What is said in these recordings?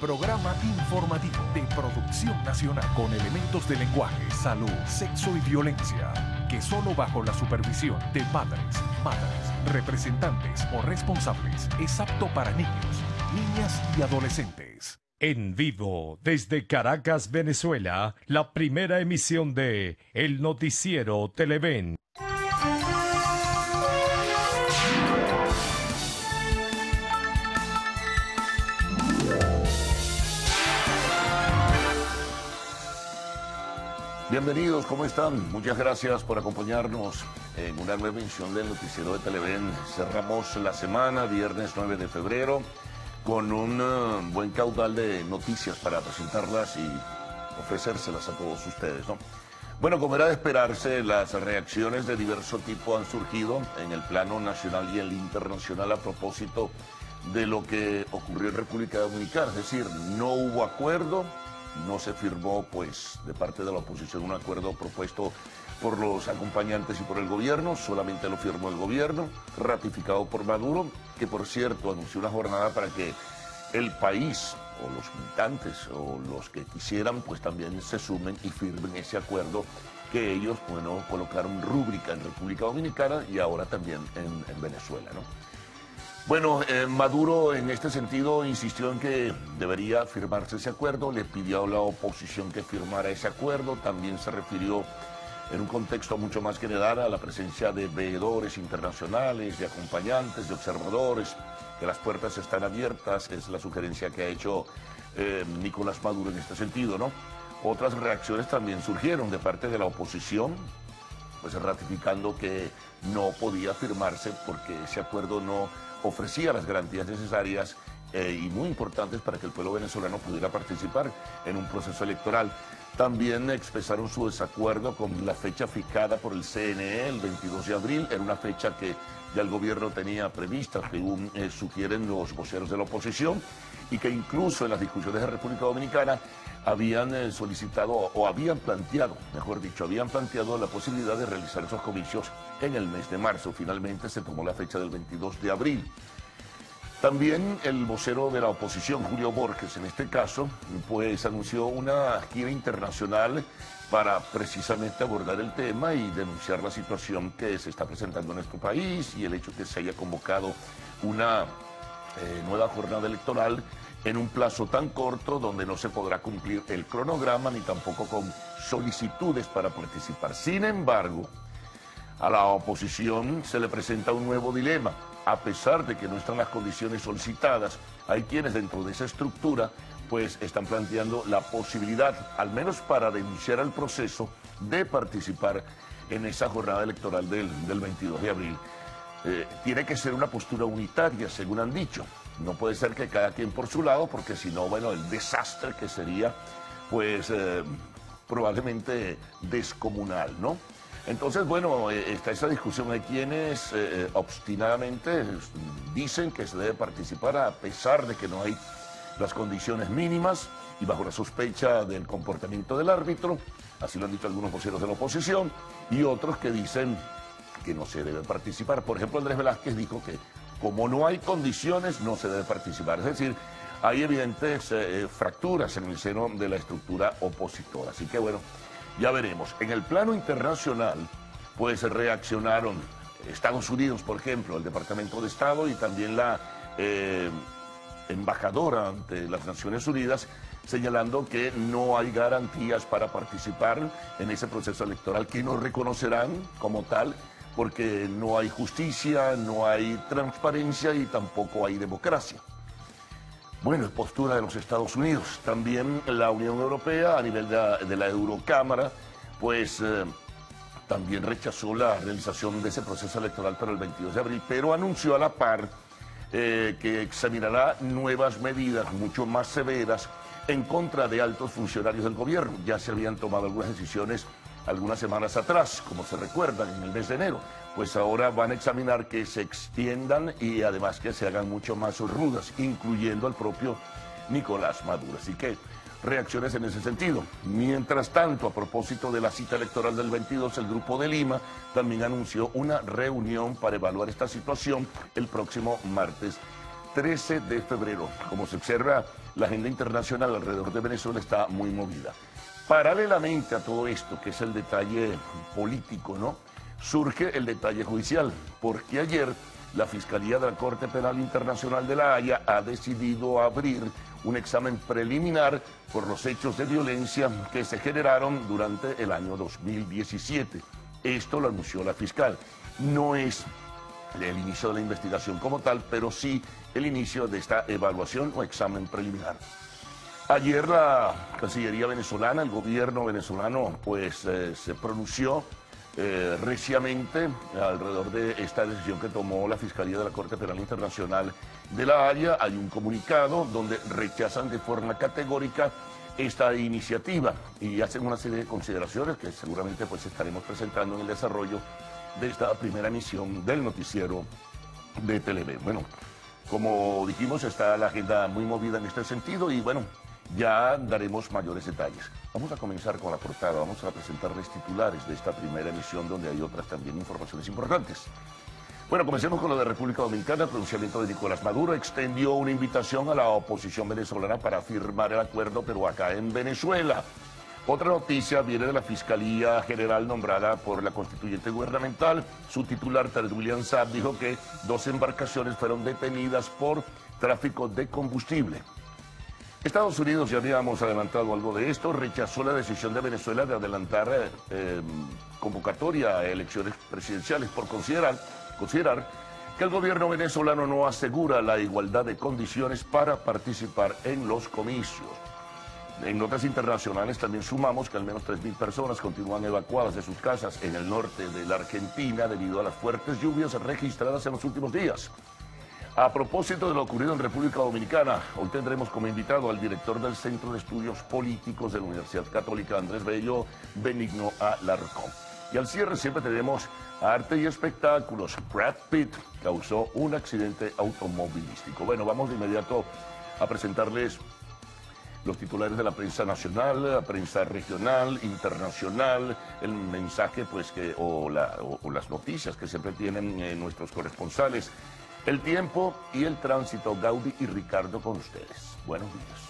Programa informativo de producción nacional con elementos de lenguaje, salud, sexo y violencia, que solo bajo la supervisión de padres, madres, representantes o responsables es apto para niños, niñas y adolescentes. En vivo, desde Caracas, Venezuela, la primera emisión de El Noticiero Televen. Bienvenidos, ¿cómo están? Muchas gracias por acompañarnos en una nueva emisión del Noticiero de Televen. Cerramos la semana, viernes 9 de febrero, con un buen caudal de noticias para presentarlas y ofrecérselas a todos ustedes, ¿no? Bueno, como era de esperarse, las reacciones de diverso tipo han surgido en el plano nacional y el internacional a propósito de lo que ocurrió en República Dominicana. Es decir, no hubo acuerdo. No se firmó, pues, de parte de la oposición un acuerdo propuesto por los acompañantes y por el gobierno, solamente lo firmó el gobierno, ratificado por Maduro, que por cierto anunció una jornada para que el país, o los militantes, o los que quisieran, pues también se sumen y firmen ese acuerdo que ellos, bueno, colocaron rúbrica en República Dominicana y ahora también en Venezuela, ¿no? Bueno, Maduro en este sentido insistió en que debería firmarse ese acuerdo, le pidió a la oposición que firmara ese acuerdo, también se refirió en un contexto mucho más general a la presencia de veedores internacionales, de acompañantes, de observadores, que las puertas están abiertas, es la sugerencia que ha hecho Nicolás Maduro en este sentido, ¿no? Otras reacciones también surgieron de parte de la oposición, pues ratificando que no podía firmarse porque ese acuerdo no ofrecía las garantías necesarias y muy importantes para que el pueblo venezolano pudiera participar en un proceso electoral. También expresaron su desacuerdo con la fecha fijada por el CNE, el 22 de abril, era una fecha que ya el gobierno tenía prevista, según sugieren los voceros de la oposición, y que incluso en las discusiones de República Dominicana habían solicitado, o habían planteado, mejor dicho, habían planteado la posibilidad de realizar esos comicios en el mes de marzo. Finalmente se tomó la fecha del 22 de abril. También el vocero de la oposición, Julio Borges, en este caso, pues anunció una gira internacional para precisamente abordar el tema y denunciar la situación que se está presentando en nuestro país y el hecho que se haya convocado una nueva jornada electoral en un plazo tan corto donde no se podrá cumplir el cronograma ni tampoco con solicitudes para participar. Sin embargo, a la oposición se le presenta un nuevo dilema. A pesar de que no están las condiciones solicitadas, hay quienes dentro de esa estructura pues están planteando la posibilidad, al menos para denunciar el proceso, de participar en esa jornada electoral del 22 de abril. Tiene que ser una postura unitaria, según han dicho. No puede ser que cada quien por su lado, porque si no, bueno, el desastre que sería, pues, probablemente descomunal, ¿no? Entonces, bueno, está esa discusión. Hay quienes obstinadamente dicen que se debe participar a pesar de que no hay las condiciones mínimas y bajo la sospecha del comportamiento del árbitro, así lo han dicho algunos voceros de la oposición, y otros que dicen que no se debe participar. Por ejemplo, Andrés Velázquez dijo que como no hay condiciones, no se debe participar. Es decir, hay evidentes fracturas en el seno de la estructura opositora. Así que, bueno, ya veremos. En el plano internacional, pues reaccionaron Estados Unidos, por ejemplo, el Departamento de Estado y también la embajadora ante las Naciones Unidas, señalando que no hay garantías para participar en ese proceso electoral, que no reconocerán como tal, porque no hay justicia, no hay transparencia y tampoco hay democracia. Bueno, es postura de los Estados Unidos. También la Unión Europea, a nivel de la Eurocámara, pues también rechazó la realización de ese proceso electoral para el 22 de abril, pero anunció a la par que examinará nuevas medidas mucho más severas en contra de altos funcionarios del gobierno. Ya se habían tomado algunas decisiones algunas semanas atrás, como se recuerdan, en el mes de enero. Pues ahora van a examinar que se extiendan y además que se hagan mucho más rudas, incluyendo al propio Nicolás Maduro. Así que reacciones en ese sentido. Mientras tanto, a propósito de la cita electoral del 22, el Grupo de Lima también anunció una reunión para evaluar esta situación el próximo martes 13 de febrero. Como se observa, la agenda internacional alrededor de Venezuela está muy movida. Paralelamente a todo esto, que es el detalle político, ¿no?, surge el detalle judicial, porque ayer la Fiscalía de la Corte Penal Internacional de La Haya ha decidido abrir un examen preliminar por los hechos de violencia que se generaron durante el año 2017. Esto lo anunció la fiscal. No es el inicio de la investigación como tal, pero sí el inicio de esta evaluación o examen preliminar. Ayer la Cancillería venezolana, el gobierno venezolano, pues se pronunció reciamente alrededor de esta decisión que tomó la Fiscalía de la Corte Penal Internacional de La Haya. Hay un comunicado donde rechazan de forma categórica esta iniciativa y hacen una serie de consideraciones que seguramente pues estaremos presentando en el desarrollo de esta primera emisión del noticiero de Televen. Bueno, como dijimos, está la agenda muy movida en este sentido y bueno, ya daremos mayores detalles. Vamos a comenzar con la portada, vamos a presentarles titulares de esta primera emisión donde hay otras también informaciones importantes. Bueno, comencemos con lo de República Dominicana. El pronunciamiento de Nicolás Maduro extendió una invitación a la oposición venezolana para firmar el acuerdo, pero acá en Venezuela. Otra noticia viene de la Fiscalía General nombrada por la constituyente gubernamental. Su titular, Ted William Saab, dijo que 2 embarcaciones fueron detenidas por tráfico de combustible. Estados Unidos, ya habíamos adelantado algo de esto, rechazó la decisión de Venezuela de adelantar convocatoria a elecciones presidenciales por considerar que el gobierno venezolano no asegura la igualdad de condiciones para participar en los comicios. En notas internacionales también sumamos que al menos 3.000 personas continúan evacuadas de sus casas en el norte de la Argentina debido a las fuertes lluvias registradas en los últimos días. A propósito de lo ocurrido en República Dominicana, hoy tendremos como invitado al director del Centro de Estudios Políticos de la Universidad Católica, Andrés Bello, Benigno Alarcón. Y al cierre siempre tenemos arte y espectáculos. Brad Pitt causó un accidente automovilístico. Bueno, vamos de inmediato a presentarles los titulares de la prensa nacional, la prensa regional, internacional, el mensaje pues o las noticias que siempre tienen nuestros corresponsales. El tiempo y el tránsito, Gaudi y Ricardo con ustedes. Buenos días.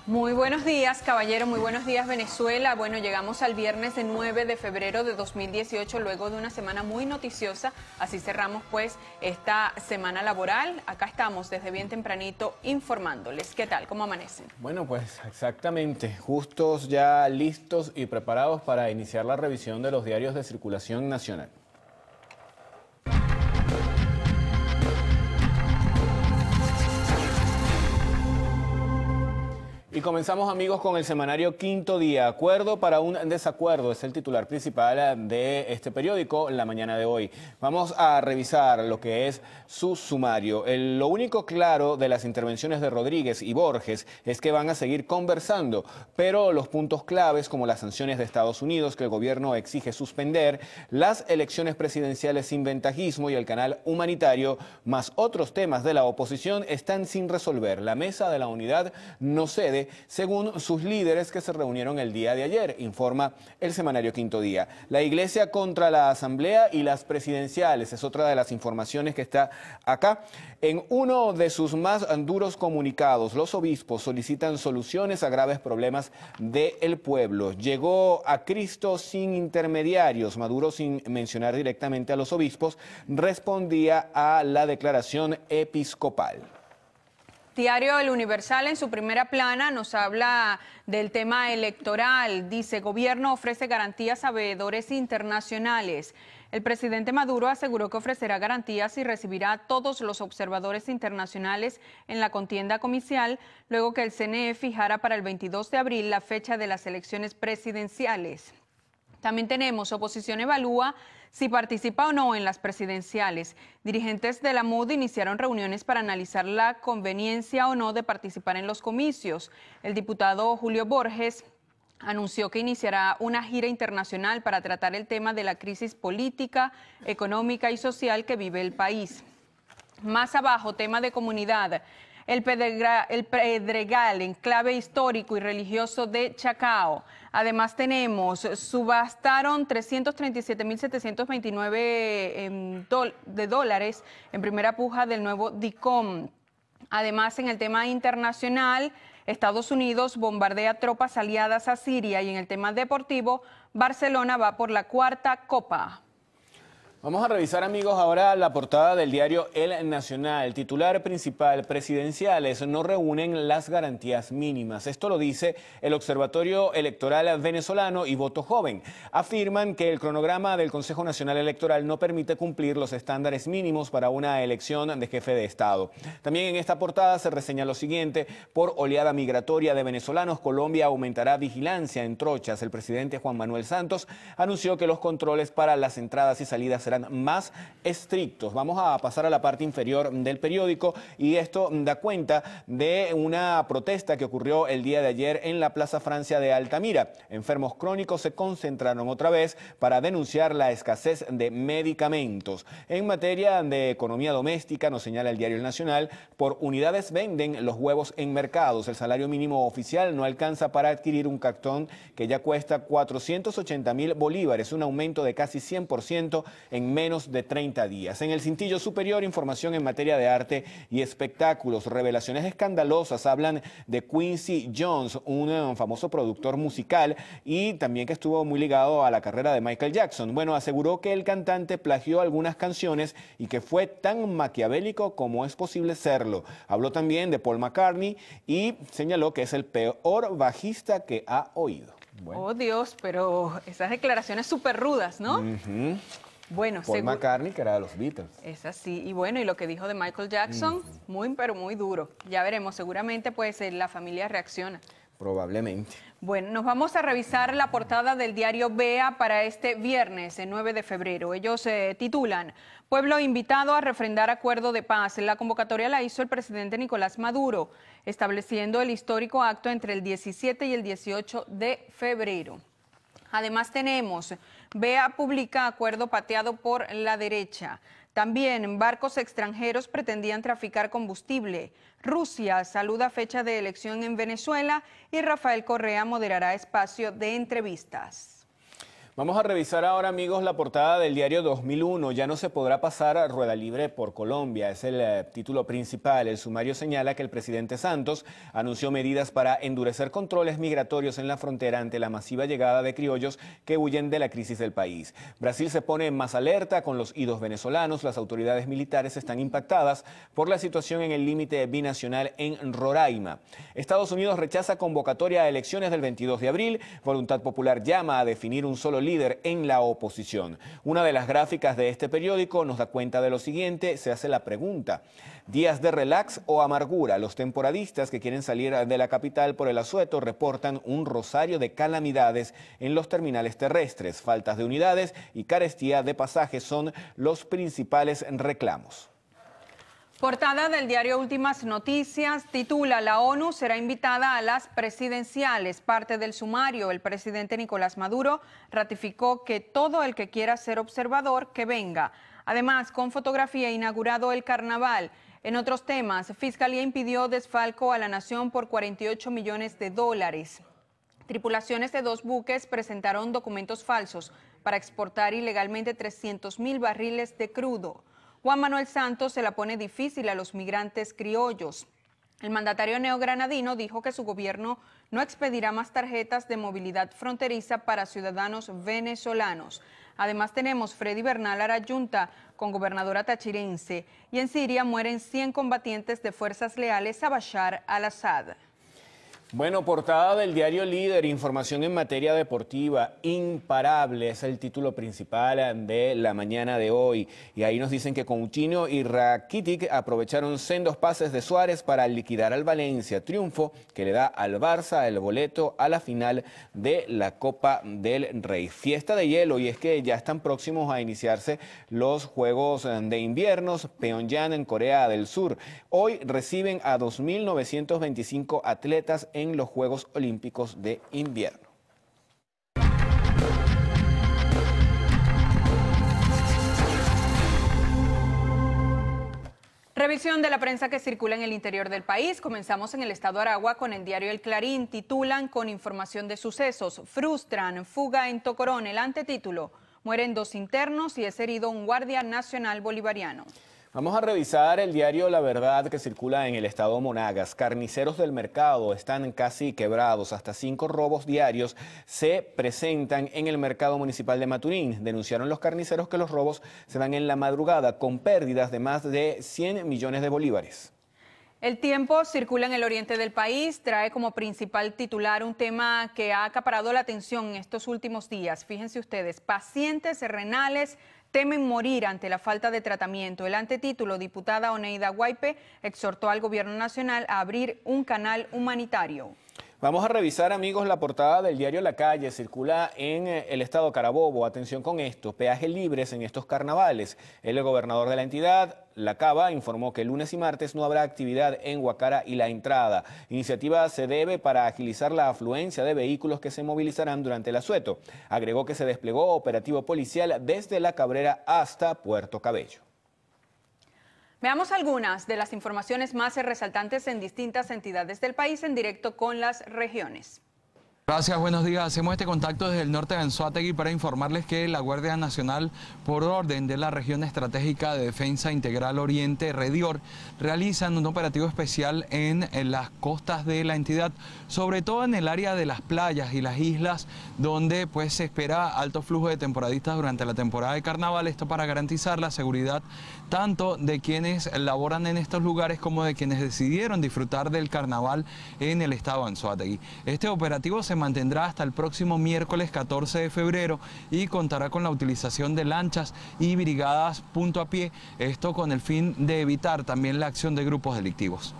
Muy buenos días, caballero. Muy buenos días, Venezuela. Bueno, llegamos al viernes de 9 de febrero de 2018, luego de una semana muy noticiosa. Así cerramos, pues, esta semana laboral. Acá estamos desde bien tempranito informándoles. ¿Qué tal? ¿Cómo amanecen? Bueno, pues exactamente. Justos, ya listos y preparados para iniciar la revisión de los diarios de circulación nacional. Y comenzamos, amigos, con el semanario Quinto Día. Acuerdo para un desacuerdo es el titular principal de este periódico la mañana de hoy. Vamos a revisar lo que es su sumario. Lo único claro de las intervenciones de Rodríguez y Borges es que van a seguir conversando, pero los puntos claves como las sanciones de Estados Unidos que el gobierno exige suspender, las elecciones presidenciales sin ventajismo y el canal humanitario, más otros temas de la oposición, están sin resolver. La mesa de la unidad no cede, según sus líderes que se reunieron el día de ayer, informa el semanario Quinto Día. La Iglesia contra la Asamblea y las presidenciales es otra de las informaciones que está acá. En uno de sus más duros comunicados, los obispos solicitan soluciones a graves problemas del pueblo. Llegó a Cristo sin intermediarios. Maduro, sin mencionar directamente a los obispos, respondía a la declaración episcopal. Diario El Universal en su primera plana nos habla del tema electoral. Dice, gobierno ofrece garantías a veedores internacionales. El presidente Maduro aseguró que ofrecerá garantías y recibirá a todos los observadores internacionales en la contienda comicial, luego que el CNE fijara para el 22 de abril la fecha de las elecciones presidenciales. También tenemos, oposición evalúa si participa o no en las presidenciales. Dirigentes de la MUD iniciaron reuniones para analizar la conveniencia o no de participar en los comicios. El diputado Julio Borges anunció que iniciará una gira internacional para tratar el tema de la crisis política, económica y social que vive el país. Más abajo, tema de comunidad. El Pedregal, enclave histórico y religioso de Chacao. Además tenemos, subastaron 337.729 de dólares en primera puja del nuevo DICOM. Además, en el tema internacional, Estados Unidos bombardea tropas aliadas a Siria y en el tema deportivo, Barcelona va por la 4ª Copa. Vamos a revisar, amigos, ahora la portada del diario El Nacional. Titular principal: presidenciales no reúnen las garantías mínimas. Esto lo dice el Observatorio Electoral Venezolano y Voto Joven. Afirman que el cronograma del Consejo Nacional Electoral no permite cumplir los estándares mínimos para una elección de jefe de Estado. También en esta portada se reseña lo siguiente: por oleada migratoria de venezolanos, Colombia aumentará vigilancia en trochas. El presidente Juan Manuel Santos anunció que los controles para las entradas y salidas serán más estrictos. Vamos a pasar a la parte inferior del periódico y esto da cuenta de una protesta que ocurrió el día de ayer en la Plaza Francia de Altamira. Enfermos crónicos se concentraron otra vez para denunciar la escasez de medicamentos. En materia de economía doméstica, nos señala el diario El Nacional, por unidades venden los huevos en mercados. El salario mínimo oficial no alcanza para adquirir un cartón que ya cuesta 480.000 bolívares, un aumento de casi 100% en menos de 30 días. En el cintillo superior, información en materia de arte y espectáculos. Revelaciones escandalosas hablan de Quincy Jones, un famoso productor musical y también que estuvo muy ligado a la carrera de Michael Jackson. Bueno, aseguró que el cantante plagió algunas canciones y que fue tan maquiavélico como es posible serlo. Habló también de Paul McCartney y señaló que es el peor bajista que ha oído. Bueno. Oh Dios, pero esas declaraciones súper rudas, ¿no? Bueno, Paul McCartney, que era de los Beatles. Es así. Y bueno, y lo que dijo de Michael Jackson, muy, pero muy duro. Ya veremos, seguramente pues la familia reacciona. Probablemente. Bueno, nos vamos a revisar la portada del diario Vea para este viernes, el 9 de febrero. Ellos titulan: Pueblo invitado a refrendar acuerdo de paz. La convocatoria la hizo el presidente Nicolás Maduro, estableciendo el histórico acto entre el 17 y el 18 de febrero. Además tenemos: Vea publica acuerdo pateado por la derecha. También barcos extranjeros pretendían traficar combustible. Rusia saluda fecha de elección en Venezuela y Rafael Correa moderará espacio de entrevistas. Vamos a revisar ahora, amigos, la portada del diario 2001. Ya no se podrá pasar a rueda libre por Colombia. Es el título principal. El sumario señala que el presidente Santos anunció medidas para endurecer controles migratorios en la frontera ante la masiva llegada de criollos que huyen de la crisis del país. Brasil se pone más alerta con los idos venezolanos. Las autoridades militares están impactadas por la situación en el límite binacional en Roraima. Estados Unidos rechaza convocatoria a elecciones del 22 de abril. Voluntad Popular llama a definir un solo líder en la oposición. Una de las gráficas de este periódico nos da cuenta de lo siguiente. Se hace la pregunta: ¿días de relax o amargura? Los temporadistas que quieren salir de la capital por el asueto reportan un rosario de calamidades en los terminales terrestres. Faltas de unidades y carestía de pasajes son los principales reclamos. Portada del diario Últimas Noticias titula: La ONU será invitada a las presidenciales. Parte del sumario: el presidente Nicolás Maduro ratificó que todo el que quiera ser observador, que venga. Además, con fotografía, inaugurado el carnaval. En otros temas, Fiscalía impidió desfalco a la nación por 48 millones de dólares. Tripulaciones de 2 buques presentaron documentos falsos para exportar ilegalmente 300.000 barriles de crudo. Juan Manuel Santos se la pone difícil a los migrantes criollos. El mandatario neogranadino dijo que su gobierno no expedirá más tarjetas de movilidad fronteriza para ciudadanos venezolanos. Además tenemos Freddy Bernal Arayunta con gobernadora tachirense. Y en Siria mueren 100 combatientes de fuerzas leales a Bashar al-Assad. Bueno, portada del diario Líder, información en materia deportiva, imparable, es el título principal de la mañana de hoy. Y ahí nos dicen que Coutinho y Rakitic aprovecharon sendos pases de Suárez para liquidar al Valencia. Triunfo que le da al Barça el boleto a la final de la Copa del Rey. Fiesta de hielo, y es que ya están próximos a iniciarse los Juegos de Invierno, Pyongyang en Corea del Sur. Hoy reciben a 2.925 atletas en los Juegos Olímpicos de Invierno. Revisión de la prensa que circula en el interior del país. Comenzamos en el estado Aragua con el diario El Clarín. Titulan con información de sucesos: frustran fuga en Tocorón. El antetítulo: mueren 2 internos y es herido un guardia nacional bolivariano. Vamos a revisar el diario La Verdad que circula en el estado Monagas. Carniceros del mercado están casi quebrados. Hasta 5 robos diarios se presentan en el mercado municipal de Maturín. Denunciaron los carniceros que los robos se dan en la madrugada con pérdidas de más de 100 millones de bolívares. El Tiempo circula en el oriente del país, trae como principal titular un tema que ha acaparado la atención en estos últimos días. Fíjense ustedes, pacientes renales temen morir ante la falta de tratamiento. El antetítulo, diputada Oneida Guaipe, exhortó al gobierno nacional a abrir un canal humanitario. Vamos a revisar, amigos, la portada del diario La Calle. Circula en el estado Carabobo. Atención con esto, peajes libres en estos carnavales. El gobernador de la entidad, La Cava, informó que lunes y martes no habrá actividad en Guacara y La Entrada. Iniciativa se debe para agilizar la afluencia de vehículos que se movilizarán durante el asueto. Agregó que se desplegó operativo policial desde La Cabrera hasta Puerto Cabello. Veamos algunas de las informaciones más resaltantes en distintas entidades del país en directo con las regiones. Gracias, buenos días. Hacemos este contacto desde el norte de Anzoátegui para informarles que la Guardia Nacional, por orden de la Región Estratégica de Defensa Integral Oriente, REDIOR, realizan un operativo especial en las costas de la entidad, sobre todo en el área de las playas y las islas, donde pues se espera alto flujo de temporadistas durante la temporada de carnaval. Esto para garantizar la seguridad tanto de quienes laboran en estos lugares como de quienes decidieron disfrutar del carnaval en el estado de Anzoátegui. Este operativo se mantendrá hasta el próximo miércoles 14 de febrero y contará con la utilización de lanchas y brigadas punto a pie, esto con el fin de evitar también la acción de grupos delictivos.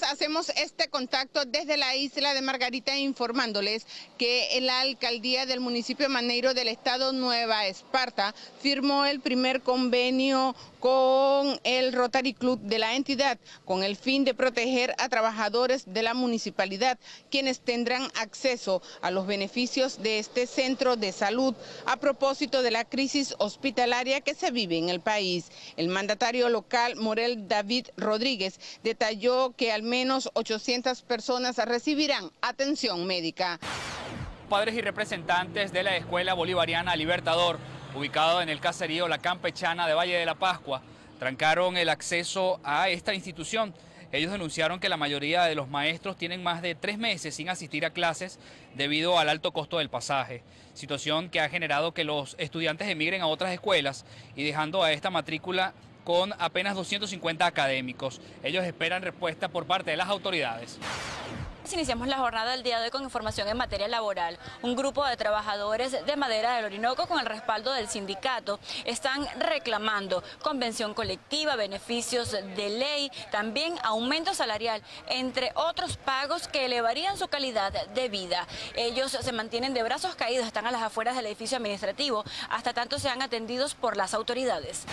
Hacemos este contacto desde la isla de Margarita informándoles que la alcaldía del municipio de Maneiro del estado Nueva Esparta firmó el primer convenio con el Rotary Club de la entidad con el fin de proteger a trabajadores de la municipalidad, quienes tendrán acceso a los beneficios de este centro de salud a propósito de la crisis hospitalaria que se vive en el país. El mandatario local, Morel David Rodríguez, detalló que al menos 800 personas recibirán atención médica. Padres y representantes de la Escuela Bolivariana Libertador, ubicado en el caserío La Campechana de Valle de la Pascua, trancaron el acceso a esta institución. Ellos denunciaron que la mayoría de los maestros tienen más de 3 meses sin asistir a clases debido al alto costo del pasaje, situación que ha generado que los estudiantes emigren a otras escuelas y dejando a esta matrícula con apenas 250 académicos. Ellos esperan respuesta por parte de las autoridades. Iniciamos la jornada del día de hoy con información en materia laboral. Un grupo de trabajadores de madera del Orinoco, con el respaldo del sindicato, están reclamando convención colectiva, beneficios de ley, también aumento salarial, entre otros pagos que elevarían su calidad de vida. Ellos se mantienen de brazos caídos, están a las afueras del edificio administrativo, hasta tanto sean atendidos por las autoridades.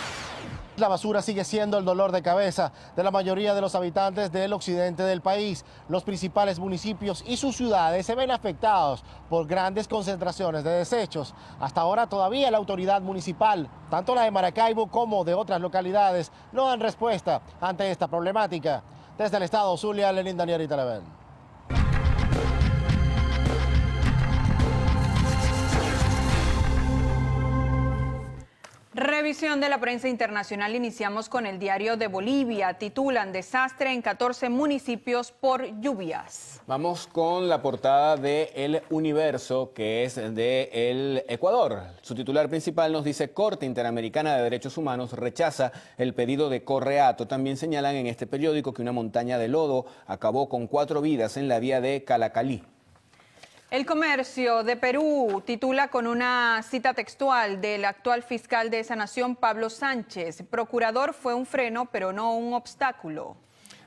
La basura sigue siendo el dolor de cabeza de la mayoría de los habitantes del occidente del país. Los principales municipios y sus ciudades se ven afectados por grandes concentraciones de desechos. Hasta ahora todavía la autoridad municipal, tanto la de Maracaibo como de otras localidades, no dan respuesta ante esta problemática. Desde el estado Zulia, Lenín Daniel y Televen. Revisión de la prensa internacional. Iniciamos con el Diario de Bolivia. Titulan: desastre en 14 municipios por lluvias. Vamos con la portada de El Universo, que es de El Ecuador. Su titular principal nos dice: Corte Interamericana de Derechos Humanos rechaza el pedido de Correato. También señalan en este periódico que una montaña de lodo acabó con 4 vidas en la vía de Calacalí. El Comercio de Perú titula con una cita textual del actual fiscal de esa nación, Pablo Sánchez: procurador fue un freno, pero no un obstáculo.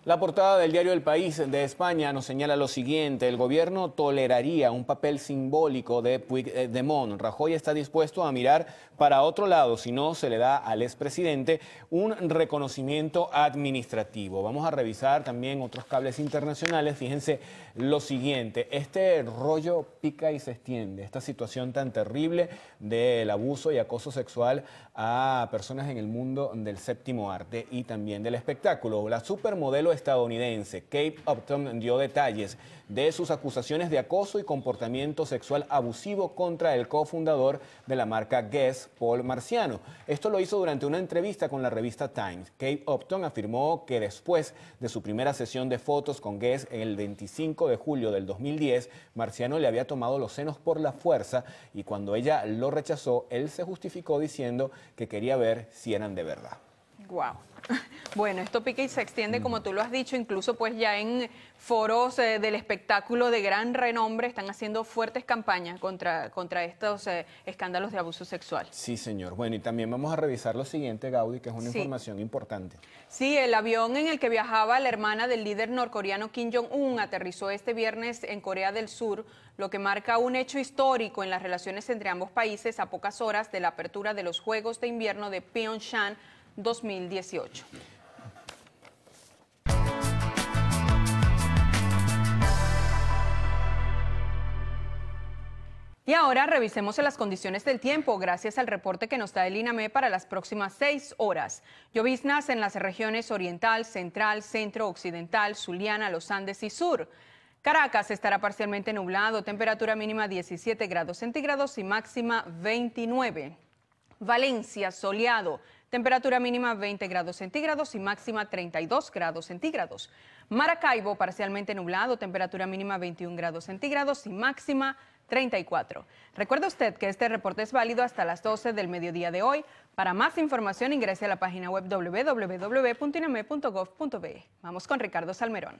La portada del diario El País de España nos señala lo siguiente: el gobierno toleraría un papel simbólico de Puigdemont. Rajoy está dispuesto a mirar para otro lado si no se le da al expresidente un reconocimiento administrativo. Vamos a revisar también otros cables internacionales. Fíjense lo siguiente: este rollo pica y se extiende. Esta situación tan terrible del abuso y acoso sexual a personas en el mundo del séptimo arte y también del espectáculo. La supermodelo estadounidense Kate Upton dio detalles de sus acusaciones de acoso y comportamiento sexual abusivo contra el cofundador de la marca Guess, Paul Marciano. Esto lo hizo durante una entrevista con la revista Times. Kate Upton afirmó que después de su primera sesión de fotos con Guess el 25 de julio del 2010, Marciano le había tomado los senos por la fuerza y cuando ella lo rechazó, él se justificó diciendo que quería ver si eran de verdad. Wow. Bueno, esto pica y se extiende, como tú lo has dicho, incluso pues ya en foros del espectáculo de gran renombre están haciendo fuertes campañas contra estos escándalos de abuso sexual. Sí, señor. Bueno, y también vamos a revisar lo siguiente, Gaudí, que es una información importante. Sí, el avión en el que viajaba la hermana del líder norcoreano Kim Jong-un aterrizó este viernes en Corea del Sur, lo que marca un hecho histórico en las relaciones entre ambos países a pocas horas de la apertura de los Juegos de Invierno de Pyeongchang 2018. Y ahora revisemos las condiciones del tiempo gracias al reporte que nos da el INAME para las próximas 6 horas. Lloviznas en las regiones oriental, central, centro, occidental, Zuliana, los Andes y sur. Caracas estará parcialmente nublado, temperatura mínima 17 grados centígrados y máxima 29. Valencia, soleado, temperatura mínima 20 grados centígrados y máxima 32 grados centígrados. Maracaibo, parcialmente nublado, temperatura mínima 21 grados centígrados y máxima 34. Recuerde usted que este reporte es válido hasta las 12 del mediodía de hoy. Para más información ingrese a la página web www.iname.gov.be. Vamos con Ricardo Salmerón.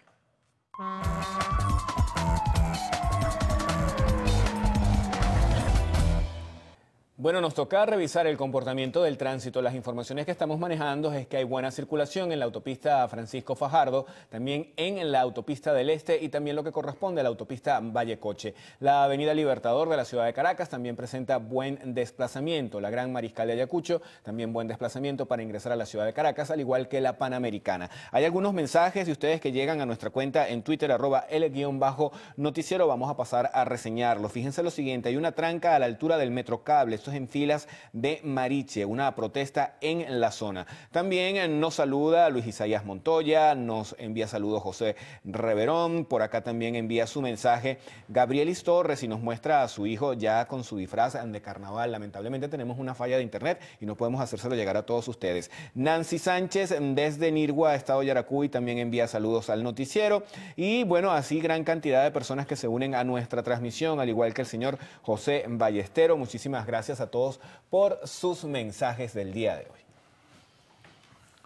Bueno, nos toca revisar el comportamiento del tránsito. Las informaciones que estamos manejando es que hay buena circulación en la autopista Francisco Fajardo, también en la autopista del Este y también lo que corresponde a la autopista Vallecoche. La avenida Libertador de la ciudad de Caracas también presenta buen desplazamiento. La Gran Mariscal de Ayacucho, también buen desplazamiento para ingresar a la ciudad de Caracas, al igual que la Panamericana. Hay algunos mensajes de ustedes que llegan a nuestra cuenta en Twitter, @L_noticiero. Vamos a pasar a reseñarlo. Fíjense lo siguiente, hay una tranca a la altura del Metrocable. Esto es en Filas de Mariche, una protesta en la zona. También nos saluda Luis Isaías Montoya, nos envía saludos José Reverón, por acá también envía su mensaje Gabrielis Torres y nos muestra a su hijo ya con su disfraz de carnaval. Lamentablemente tenemos una falla de internet y no podemos hacérselo llegar a todos ustedes. Nancy Sánchez desde Nirgua, Estado Yaracuy, también envía saludos al noticiero y bueno, así gran cantidad de personas que se unen a nuestra transmisión, al igual que el señor José Ballestero. Muchísimas gracias a todos por sus mensajes del día de hoy.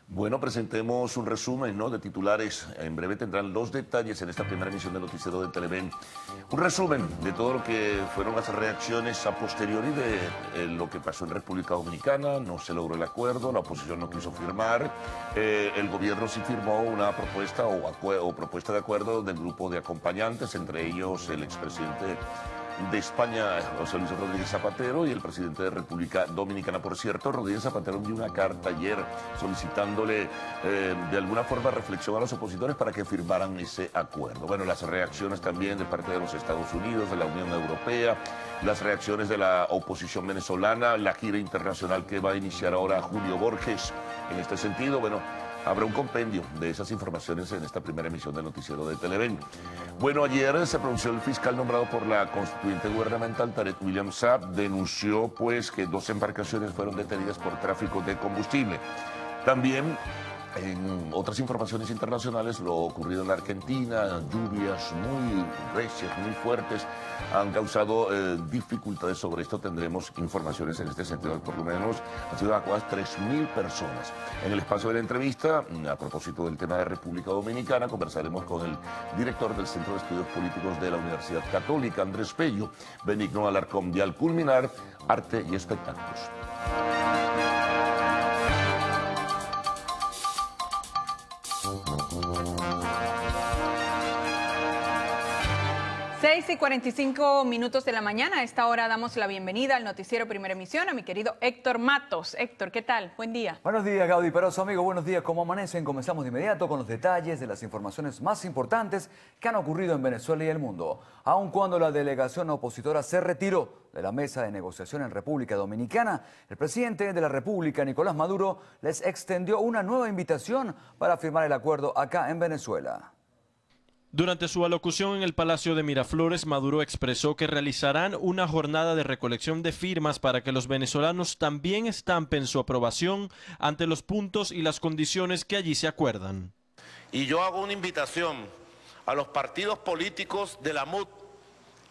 Bueno, presentemos un resumen, ¿no?, de titulares. En breve tendrán los detalles en esta primera emisión del noticiero de Televen. Un resumen de todo lo que fueron las reacciones a posteriori de lo que pasó en República Dominicana. No se logró el acuerdo, la oposición no quiso firmar. El gobierno sí firmó una propuesta o propuesta de acuerdo del grupo de acompañantes, entre ellos el expresidente de España, José Luis Rodríguez Zapatero, y el presidente de República Dominicana. Por cierto, Rodríguez Zapatero envió una carta ayer solicitándole de alguna forma reflexión a los opositores para que firmaran ese acuerdo. Bueno, las reacciones también de parte de los Estados Unidos, de la Unión Europea, las reacciones de la oposición venezolana, la gira internacional que va a iniciar ahora Julio Borges. En este sentido, bueno, habrá un compendio de esas informaciones en esta primera emisión del noticiero de Televen. Bueno, ayer se pronunció el fiscal nombrado por la constituyente gubernamental, Tarek William Saab, denunció pues que 2 embarcaciones fueron detenidas por tráfico de combustible. También en otras informaciones internacionales, lo ocurrido en la Argentina, lluvias muy recias, muy fuertes, han causado dificultades. Sobre esto tendremos informaciones en este sentido. Por lo menos han sido evacuadas 3.000 personas. En el espacio de la entrevista, a propósito del tema de República Dominicana, conversaremos con el director del Centro de Estudios Políticos de la Universidad Católica, Andrés Pello, Benigno Alarcón, y al culminar, arte y espectáculos. 6:45 de la mañana. A esta hora damos la bienvenida al noticiero Primera Emisión a mi querido Héctor Matos. Héctor, ¿qué tal? Buen día. Buenos días, Gaudi Peroso, amigo. Buenos días. ¿Cómo amanecen? Comenzamos de inmediato con los detalles de las informaciones más importantes que han ocurrido en Venezuela y el mundo. Aun cuando la delegación opositora se retiró de la mesa de negociación en República Dominicana, el presidente de la República, Nicolás Maduro, les extendió una nueva invitación para firmar el acuerdo acá en Venezuela. Durante su alocución en el Palacio de Miraflores, Maduro expresó que realizarán una jornada de recolección de firmas para que los venezolanos también estampen su aprobación ante los puntos y las condiciones que allí se acuerdan. Y yo hago una invitación a los partidos políticos de la MUD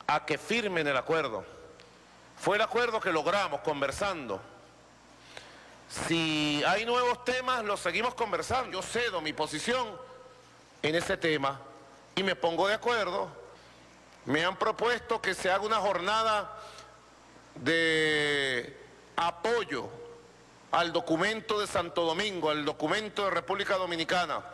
a que firmen el acuerdo. Fue el acuerdo que logramos conversando. Si hay nuevos temas, los seguimos conversando. Yo cedo mi posición en ese tema y me pongo de acuerdo. Me han propuesto que se haga una jornada de apoyo al documento de Santo Domingo, al documento de República Dominicana.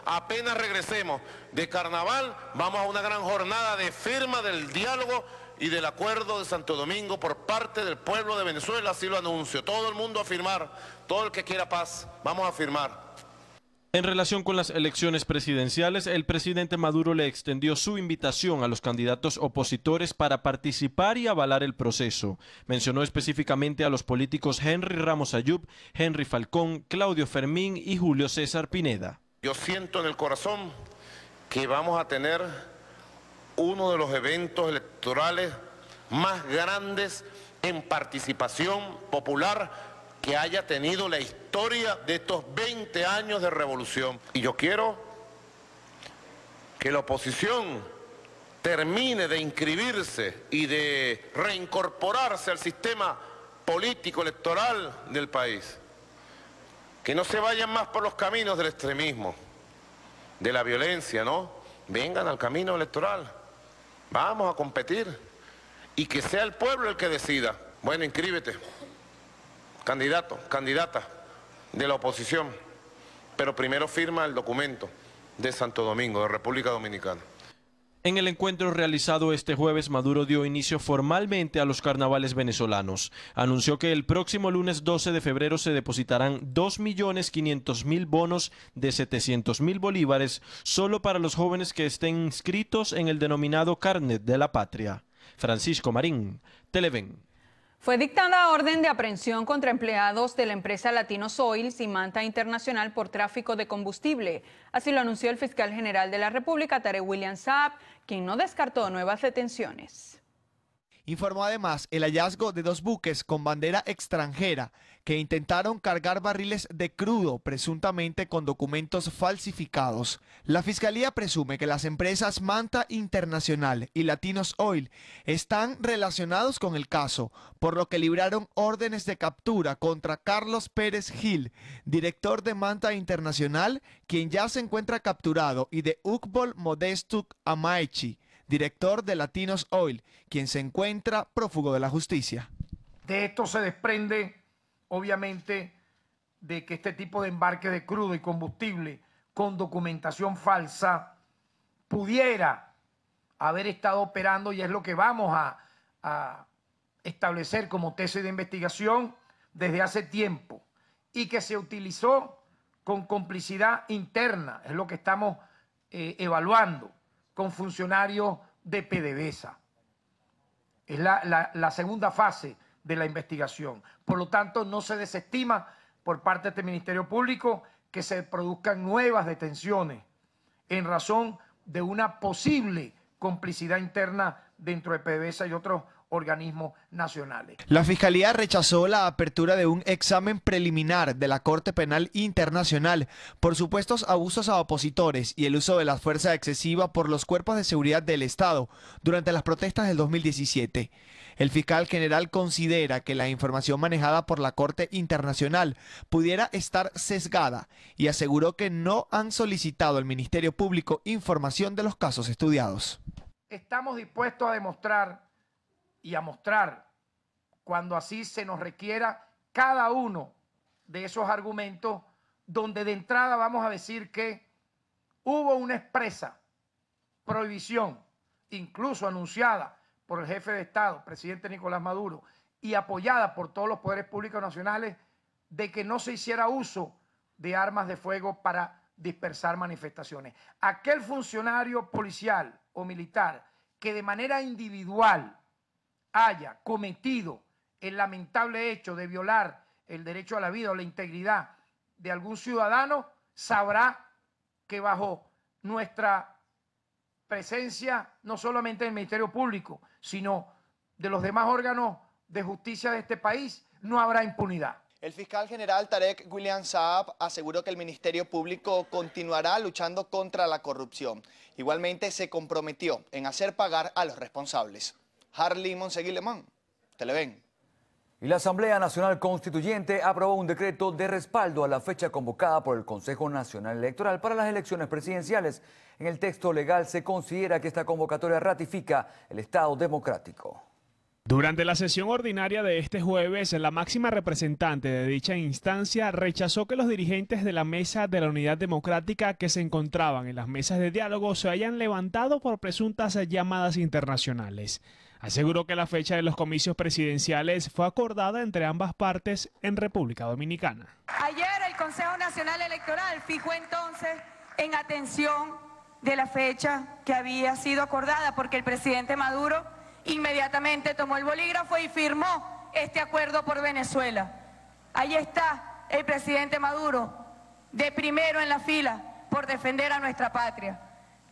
Apenas regresemos de carnaval, vamos a una gran jornada de firma del diálogo y del acuerdo de Santo Domingo por parte del pueblo de Venezuela, así lo anuncio. Todo el mundo a firmar, todo el que quiera paz, vamos a firmar. En relación con las elecciones presidenciales, el presidente Maduro le extendió su invitación a los candidatos opositores para participar y avalar el proceso. Mencionó específicamente a los políticos Henry Ramos Ayub, Henry Falcón, Claudio Fermín y Julio César Pineda. Yo siento en el corazón que vamos a tener uno de los eventos electorales más grandes en participación popular que haya tenido la historia de estos 20 años de revolución. Y yo quiero que la oposición termine de inscribirse y de reincorporarse al sistema político electoral del país. Que no se vayan más por los caminos del extremismo, de la violencia, ¿no? Vengan al camino electoral, vamos a competir y que sea el pueblo el que decida. Bueno, inscríbete, candidato, candidata de la oposición, pero primero firma el documento de Santo Domingo, de República Dominicana. En el encuentro realizado este jueves, Maduro dio inicio formalmente a los carnavales venezolanos. Anunció que el próximo lunes 12 de febrero se depositarán 2.500.000 bonos de 700.000 bolívares solo para los jóvenes que estén inscritos en el denominado Carnet de la Patria. Francisco Marín, Televen. Fue dictada orden de aprehensión contra empleados de la empresa Latinos Oils y Manta Internacional por tráfico de combustible. Así lo anunció el fiscal general de la República, Tarek William Saab, quien no descartó nuevas detenciones. Informó además el hallazgo de 2 buques con bandera extranjera que intentaron cargar barriles de crudo, presuntamente con documentos falsificados. La Fiscalía presume que las empresas Manta Internacional y Latinos Oil están relacionados con el caso, por lo que libraron órdenes de captura contra Carlos Pérez Gil, director de Manta Internacional, quien ya se encuentra capturado, y de Uqbol Modestuk Amaechi, director de Latinos Oil, quien se encuentra prófugo de la justicia. De esto se desprende, obviamente, de que este tipo de embarque de crudo y combustible con documentación falsa pudiera haber estado operando, y es lo que vamos a establecer como tesis de investigación desde hace tiempo, y que se utilizó con complicidad interna, es lo que estamos evaluando, con funcionarios de PDVSA. Es la segunda fase de la investigación. Por lo tanto, no se desestima por parte de este Ministerio Público que se produzcan nuevas detenciones en razón de una posible complicidad interna dentro de PDVSA y otros organismos nacionales. La Fiscalía rechazó la apertura de un examen preliminar de la Corte Penal Internacional por supuestos abusos a opositores y el uso de la fuerza excesiva por los cuerpos de seguridad del Estado durante las protestas del 2017. El fiscal general considera que la información manejada por la Corte Internacional pudiera estar sesgada y aseguró que no han solicitado al Ministerio Público información de los casos estudiados. Estamos dispuestos a demostrar y a mostrar, cuando así se nos requiera, cada uno de esos argumentos, donde de entrada vamos a decir que hubo una expresa prohibición incluso anunciada por el jefe de Estado, presidente Nicolás Maduro, y apoyada por todos los poderes públicos nacionales, de que no se hiciera uso de armas de fuego para dispersar manifestaciones. Aquel funcionario policial o militar que de manera individual haya cometido el lamentable hecho de violar el derecho a la vida o la integridad de algún ciudadano, sabrá que bajo nuestra presencia, no solamente del Ministerio Público, sino de los demás órganos de justicia de este país, no habrá impunidad. El fiscal general Tarek William Saab aseguró que el Ministerio Público continuará luchando contra la corrupción. Igualmente se comprometió en hacer pagar a los responsables. Harley Monseguilemán, Televen. Y la Asamblea Nacional Constituyente aprobó un decreto de respaldo a la fecha convocada por el Consejo Nacional Electoral para las elecciones presidenciales. En el texto legal se considera que esta convocatoria ratifica el Estado democrático. Durante la sesión ordinaria de este jueves, la máxima representante de dicha instancia rechazó que los dirigentes de la Mesa de la Unidad Democrática que se encontraban en las mesas de diálogo se hayan levantado por presuntas llamadas internacionales. Aseguró que la fecha de los comicios presidenciales fue acordada entre ambas partes en República Dominicana. Ayer el Consejo Nacional Electoral fijó entonces en atención de la fecha que había sido acordada porque el presidente Maduro inmediatamente tomó el bolígrafo y firmó este acuerdo por Venezuela. Ahí está el presidente Maduro, de primero en la fila por defender a nuestra patria.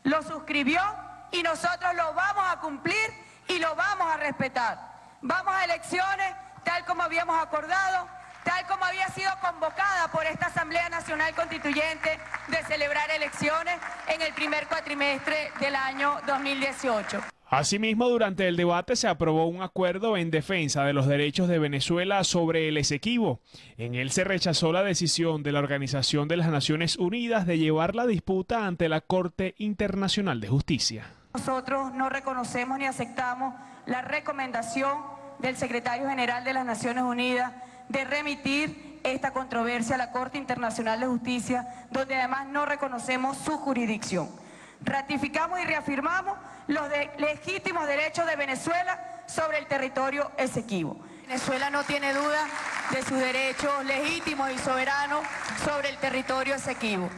Lo suscribió y nosotros lo vamos a cumplir y lo vamos a respetar. Vamos a elecciones tal como habíamos acordado, tal como había sido convocada por esta Asamblea Nacional Constituyente de celebrar elecciones en el primer cuatrimestre del año 2018. Asimismo, durante el debate se aprobó un acuerdo en defensa de los derechos de Venezuela sobre el Esequibo. En él se rechazó la decisión de la Organización de las Naciones Unidas de llevar la disputa ante la Corte Internacional de Justicia. Nosotros no reconocemos ni aceptamos la recomendación del secretario general de las Naciones Unidas de remitir esta controversia a la Corte Internacional de Justicia, donde además no reconocemos su jurisdicción. Ratificamos y reafirmamos los legítimos derechos de Venezuela sobre el territorio Esequibo. Venezuela no tiene duda de sus derechos legítimos y soberanos sobre el territorio Esequibo.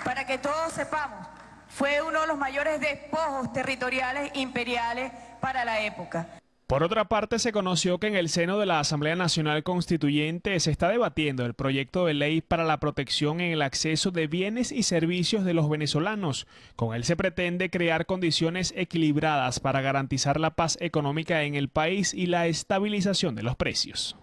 Para que todos sepamos, fue uno de los mayores despojos territoriales imperiales para la época. Por otra parte, se conoció que en el seno de la Asamblea Nacional Constituyente se está debatiendo el proyecto de ley para la protección en el acceso de bienes y servicios de los venezolanos. Con él se pretende crear condiciones equilibradas para garantizar la paz económica en el país y la estabilización de los precios.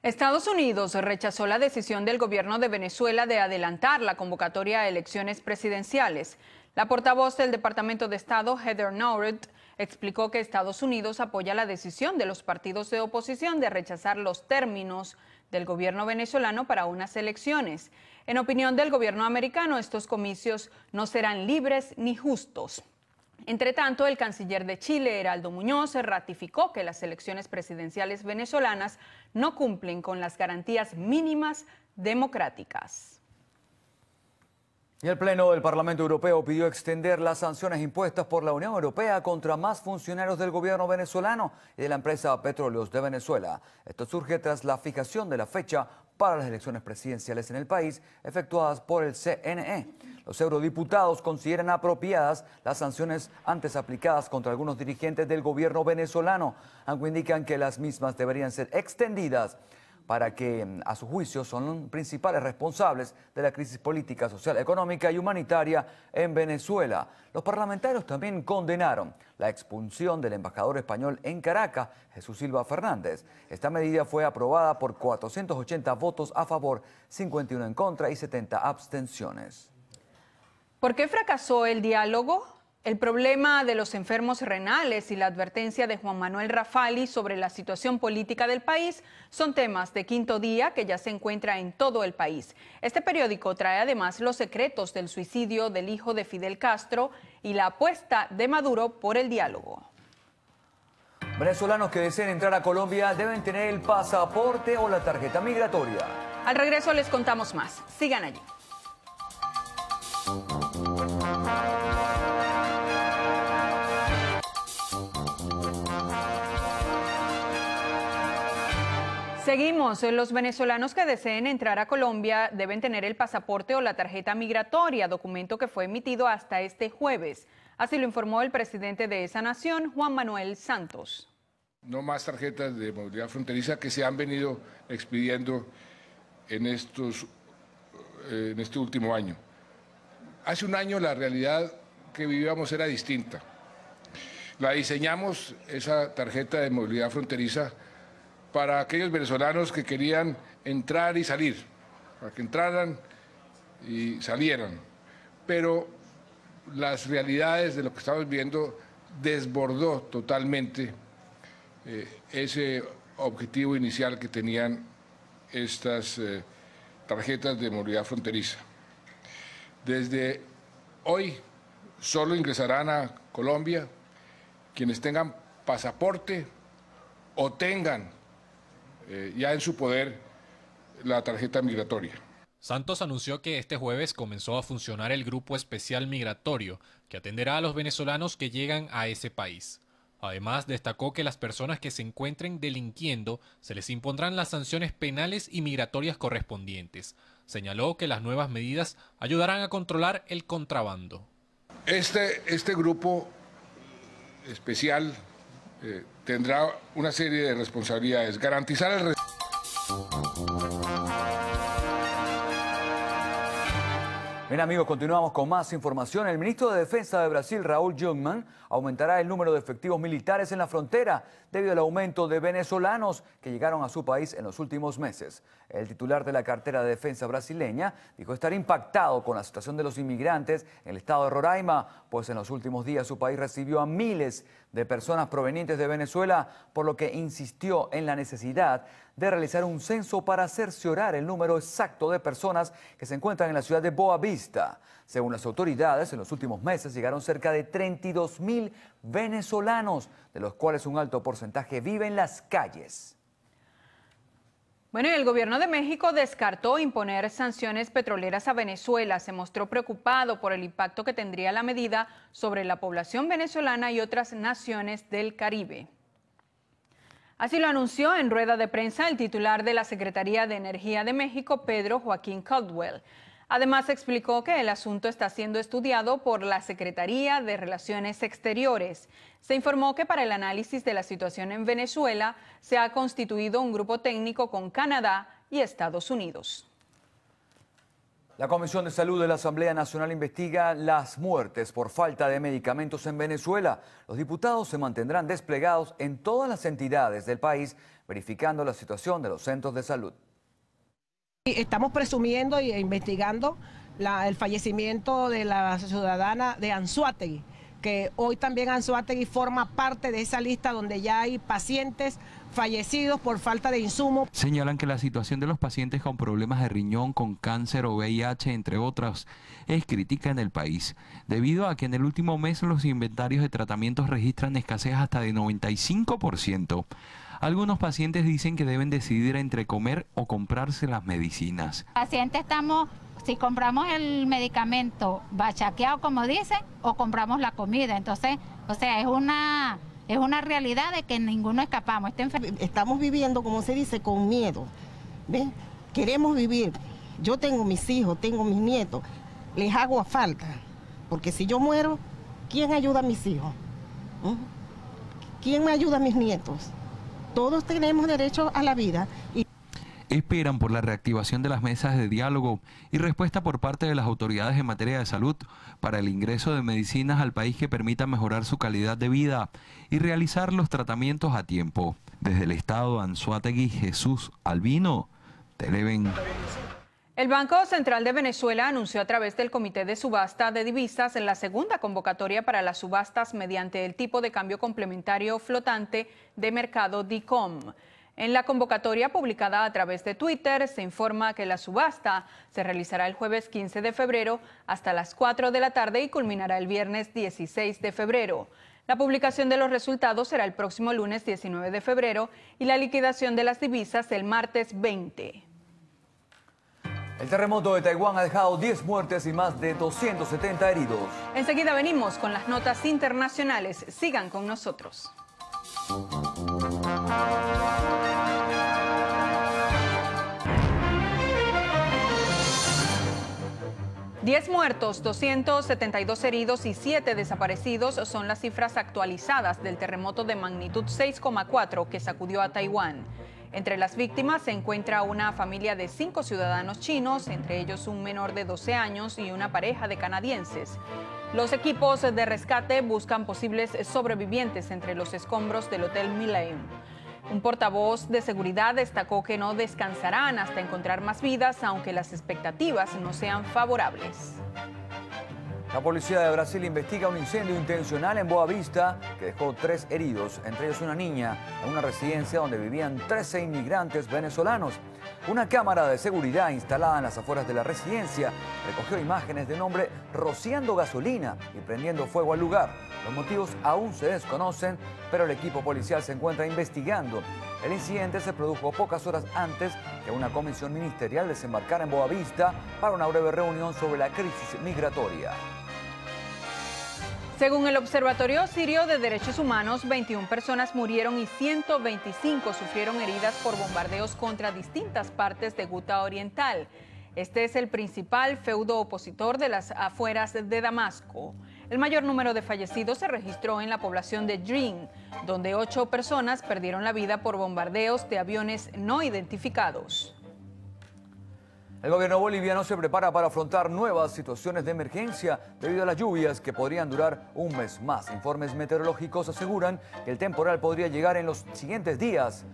Estados Unidos rechazó la decisión del gobierno de Venezuela de adelantar la convocatoria a elecciones presidenciales. La portavoz del Departamento de Estado, Heather Nauert, explicó que Estados Unidos apoya la decisión de los partidos de oposición de rechazar los términos del gobierno venezolano para unas elecciones. En opinión del gobierno americano, estos comicios no serán libres ni justos. Entre tanto, el canciller de Chile, Heraldo Muñoz, ratificó que las elecciones presidenciales venezolanas no cumplen con las garantías mínimas democráticas. Y el Pleno del Parlamento Europeo pidió extender las sanciones impuestas por la Unión Europea contra más funcionarios del gobierno venezolano y de la empresa Petróleos de Venezuela. Esto surge tras la fijación de la fecha para las elecciones presidenciales en el país efectuadas por el CNE. Los eurodiputados consideran apropiadas las sanciones antes aplicadas contra algunos dirigentes del gobierno venezolano, aunque indican que las mismas deberían ser extendidas para que, a su juicio, son los principales responsables de la crisis política, social, económica y humanitaria en Venezuela. Los parlamentarios también condenaron la expulsión del embajador español en Caracas, Jesús Silva Fernández. Esta medida fue aprobada por 480 votos a favor, 51 en contra y 70 abstenciones. ¿Por qué fracasó el diálogo? El problema de los enfermos renales y la advertencia de Juan Manuel Rafali sobre la situación política del país son temas de Quinto Día que ya se encuentra en todo el país. Este periódico trae además los secretos del suicidio del hijo de Fidel Castro y la apuesta de Maduro por el diálogo. Venezolanos que deseen entrar a Colombia deben tener el pasaporte o la tarjeta migratoria. Al regreso les contamos más. Sigan allí. Seguimos. Los venezolanos que deseen entrar a Colombia deben tener el pasaporte o la tarjeta migratoria, documento que fue emitido hasta este jueves. Así lo informó el presidente de esa nación, Juan Manuel Santos. No más tarjetas de movilidad fronteriza que se han venido expidiendo en este último año. Hace un año la realidad que vivíamos era distinta. La diseñamos, esa tarjeta de movilidad fronteriza, para aquellos venezolanos que querían entrar y salir, para que entraran y salieran. Pero las realidades de lo que estamos viendo desbordó totalmente ese objetivo inicial que tenían estas tarjetas de movilidad fronteriza. Desde hoy solo ingresarán a Colombia quienes tengan pasaporte o tengan ya en su poder la tarjeta migratoria. Santos anunció que este jueves comenzó a funcionar el Grupo Especial Migratorio, que atenderá a los venezolanos que llegan a ese país. Además, destacó que las personas que se encuentren delinquiendo se les impondrán las sanciones penales y migratorias correspondientes. Señaló que las nuevas medidas ayudarán a controlar el contrabando. Este grupo especial tendrá una serie de responsabilidades. Garantizar el Bien amigos, continuamos con más información. El ministro de Defensa de Brasil, Raúl Jungmann, aumentará el número de efectivos militares en la frontera debido al aumento de venezolanos que llegaron a su país en los últimos meses. El titular de la cartera de defensa brasileña dijo estar impactado con la situación de los inmigrantes en el estado de Roraima, pues en los últimos días su país recibió a miles de personas provenientes de Venezuela, por lo que insistió en la necesidad de realizar un censo para cerciorar el número exacto de personas que se encuentran en la ciudad de Boa Vista. Según las autoridades, en los últimos meses llegaron cerca de 32.000 venezolanos, de los cuales un alto porcentaje vive en las calles. Bueno, y el gobierno de México descartó imponer sanciones petroleras a Venezuela. Se mostró preocupado por el impacto que tendría la medida sobre la población venezolana y otras naciones del Caribe. Así lo anunció en rueda de prensa el titular de la Secretaría de Energía de México, Pedro Joaquín Caldwell. Además, explicó que el asunto está siendo estudiado por la Secretaría de Relaciones Exteriores. Se informó que para el análisis de la situación en Venezuela se ha constituido un grupo técnico con Canadá y Estados Unidos. La Comisión de Salud de la Asamblea Nacional investiga las muertes por falta de medicamentos en Venezuela. Los diputados se mantendrán desplegados en todas las entidades del país, verificando la situación de los centros de salud. Estamos presumiendo e investigando el fallecimiento de la ciudadana de Anzoátegui, que hoy también Anzoátegui forma parte de esa lista donde ya hay pacientes fallecidos por falta de insumos. Señalan que la situación de los pacientes con problemas de riñón, con cáncer o VIH, entre otras, es crítica en el país, debido a que en el último mes los inventarios de tratamientos registran escasez hasta de 95%. Algunos pacientes dicen que deben decidir entre comer o comprarse las medicinas. Pacientes si compramos el medicamento bachaqueado, como dicen, o compramos la comida. Entonces, o sea, es una realidad de que ninguno escapamos. Estamos viviendo, como se dice, con miedo. ¿Ven? Queremos vivir. Yo tengo mis hijos, tengo mis nietos. Les hago falta. Porque si yo muero, ¿quién ayuda a mis hijos? ¿Quién me ayuda a mis nietos? Todos tenemos derecho a la vida. Esperan por la reactivación de las mesas de diálogo y respuesta por parte de las autoridades en materia de salud para el ingreso de medicinas al país que permitan mejorar su calidad de vida y realizar los tratamientos a tiempo. Desde el estado de Anzoátegui, Jesús Albino, Televen. El Banco Central de Venezuela anunció a través del Comité de Subasta de Divisas la segunda convocatoria para las subastas mediante el tipo de cambio complementario flotante de mercado DICOM. En la convocatoria publicada a través de Twitter se informa que la subasta se realizará el jueves 15 de febrero hasta las 4 de la tarde y culminará el viernes 16 de febrero. La publicación de los resultados será el próximo lunes 19 de febrero y la liquidación de las divisas el martes 20. El terremoto de Taiwán ha dejado 10 muertes y más de 270 heridos. Enseguida venimos con las notas internacionales. Sigan con nosotros. 10 muertos, 272 heridos y 7 desaparecidos son las cifras actualizadas del terremoto de magnitud 6,4 que sacudió a Taiwán. Entre las víctimas se encuentra una familia de 5 ciudadanos chinos, entre ellos un menor de 12 años y una pareja de canadienses. Los equipos de rescate buscan posibles sobrevivientes entre los escombros del Hotel Millennium. Un portavoz de seguridad destacó que no descansarán hasta encontrar más vidas, aunque las expectativas no sean favorables. La policía de Brasil investiga un incendio intencional en Boa Vista que dejó 3 heridos, entre ellos una niña, en una residencia donde vivían 13 inmigrantes venezolanos. Una cámara de seguridad instalada en las afueras de la residencia recogió imágenes de un hombre rociando gasolina y prendiendo fuego al lugar. Los motivos aún se desconocen, pero el equipo policial se encuentra investigando. El incidente se produjo pocas horas antes que una comisión ministerial desembarcara en Boa Vista para una breve reunión sobre la crisis migratoria. Según el Observatorio Sirio de Derechos Humanos, 21 personas murieron y 125 sufrieron heridas por bombardeos contra distintas partes de Guta Oriental. Este es el principal feudo opositor de las afueras de Damasco. El mayor número de fallecidos se registró en la población de Drin, donde 8 personas perdieron la vida por bombardeos de aviones no identificados. El gobierno boliviano se prepara para afrontar nuevas situaciones de emergencia debido a las lluvias que podrían durar un mes más. Informes meteorológicos aseguran que el temporal podría llegar en los siguientes días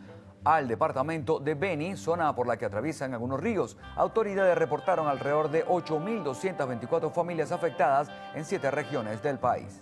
al departamento de Beni, zona por la que atraviesan algunos ríos. Autoridades reportaron alrededor de 8.224 familias afectadas en 7 regiones del país.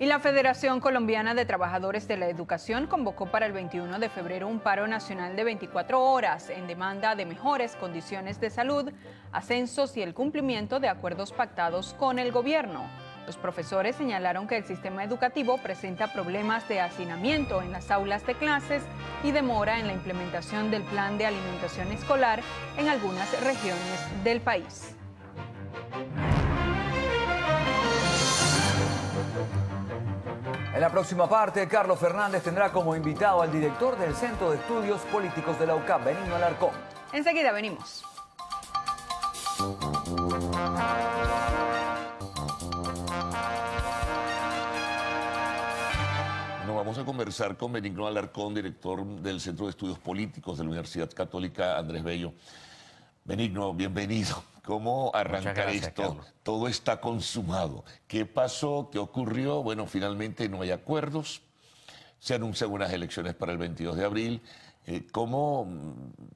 Y la Federación Colombiana de Trabajadores de la Educación convocó para el 21 de febrero un paro nacional de 24 horas en demanda de mejores condiciones de salud, ascensos y el cumplimiento de acuerdos pactados con el gobierno. Los profesores señalaron que el sistema educativo presenta problemas de hacinamiento en las aulas de clases y demora en la implementación del plan de alimentación escolar en algunas regiones del país. En la próxima parte, Carlos Fernández tendrá como invitado al director del Centro de Estudios Políticos de la UCAP, Benigno Alarcón. Enseguida venimos. Nos vamos a conversar con Benigno Alarcón, director del Centro de Estudios Políticos de la Universidad Católica Andrés Bello. Benigno, bienvenido. ¿Cómo arrancar esto? Carlos. Todo está consumado. ¿Qué pasó? ¿Qué ocurrió? Bueno, finalmente no hay acuerdos. Se anuncian unas elecciones para el 22 de abril. ¿Cómo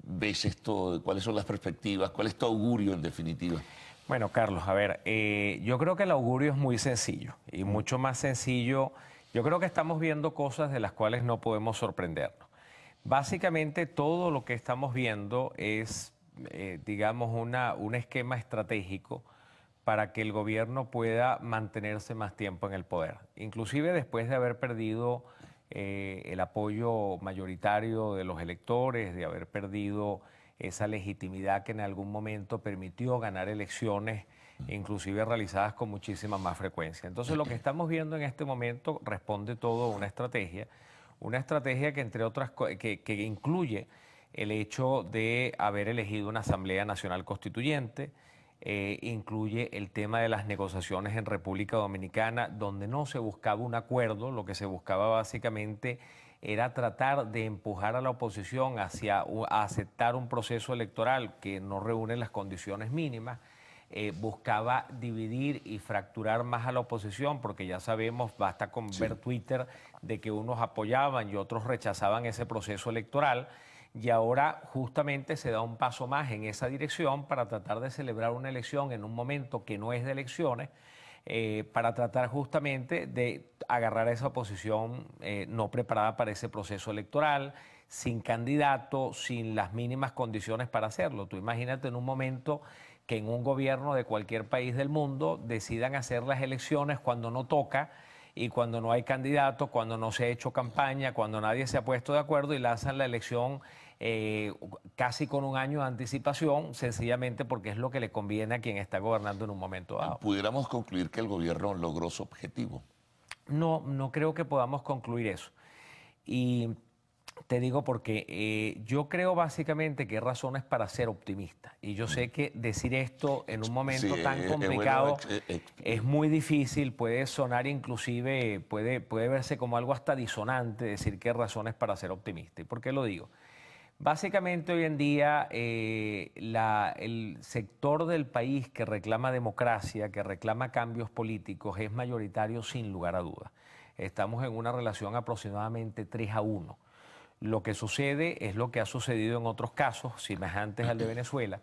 ves esto? ¿Cuáles son las perspectivas? ¿Cuál es tu augurio en definitiva? Bueno, Carlos, a ver, yo creo que el augurio es muy sencillo y mucho más sencillo. Yo creo que estamos viendo cosas de las cuales no podemos sorprendernos. Básicamente todo lo que estamos viendo es digamos, un esquema estratégico para que el gobierno pueda mantenerse más tiempo en el poder. Inclusive después de haber perdido el apoyo mayoritario de los electores, de haber perdido esa legitimidad que en algún momento permitió ganar elecciones, inclusive realizadas con muchísima más frecuencia. Entonces lo que estamos viendo en este momento responde todo a una estrategia que entre otras que incluye el hecho de haber elegido una Asamblea Nacional Constituyente, incluye el tema de las negociaciones en República Dominicana, donde no se buscaba un acuerdo, lo que se buscaba básicamente era tratar de empujar a la oposición a aceptar un proceso electoral que no reúne las condiciones mínimas, buscaba dividir y fracturar más a la oposición, porque ya sabemos, basta con ver Twitter, de que unos apoyaban y otros rechazaban ese proceso electoral. Y ahora justamente se da un paso más en esa dirección para tratar de celebrar una elección en un momento que no es de elecciones, para tratar justamente de agarrar a esa oposición no preparada para ese proceso electoral, sin candidato, sin las mínimas condiciones para hacerlo. Tú imagínate en un momento que en un gobierno de cualquier país del mundo decidan hacer las elecciones cuando no toca, y cuando no hay candidato, cuando no se ha hecho campaña, cuando nadie se ha puesto de acuerdo y lanzan la elección casi con un año de anticipación, sencillamente porque es lo que le conviene a quien está gobernando en un momento dado. ¿Pudiéramos concluir que el gobierno logró su objetivo? No creo que podamos concluir eso. Y Te digo porque yo creo básicamente que hay razones para ser optimista. Y yo sé que decir esto en un momento tan complicado es muy difícil, puede sonar inclusive, puede verse como algo hasta disonante decir que hay razones para ser optimista. ¿Y por qué lo digo? Básicamente hoy en día el sector del país que reclama democracia, que reclama cambios políticos, es mayoritario sin lugar a dudas. Estamos en una relación aproximadamente 3-1. Lo que sucede es lo que ha sucedido en otros casos, semejantes al de Venezuela,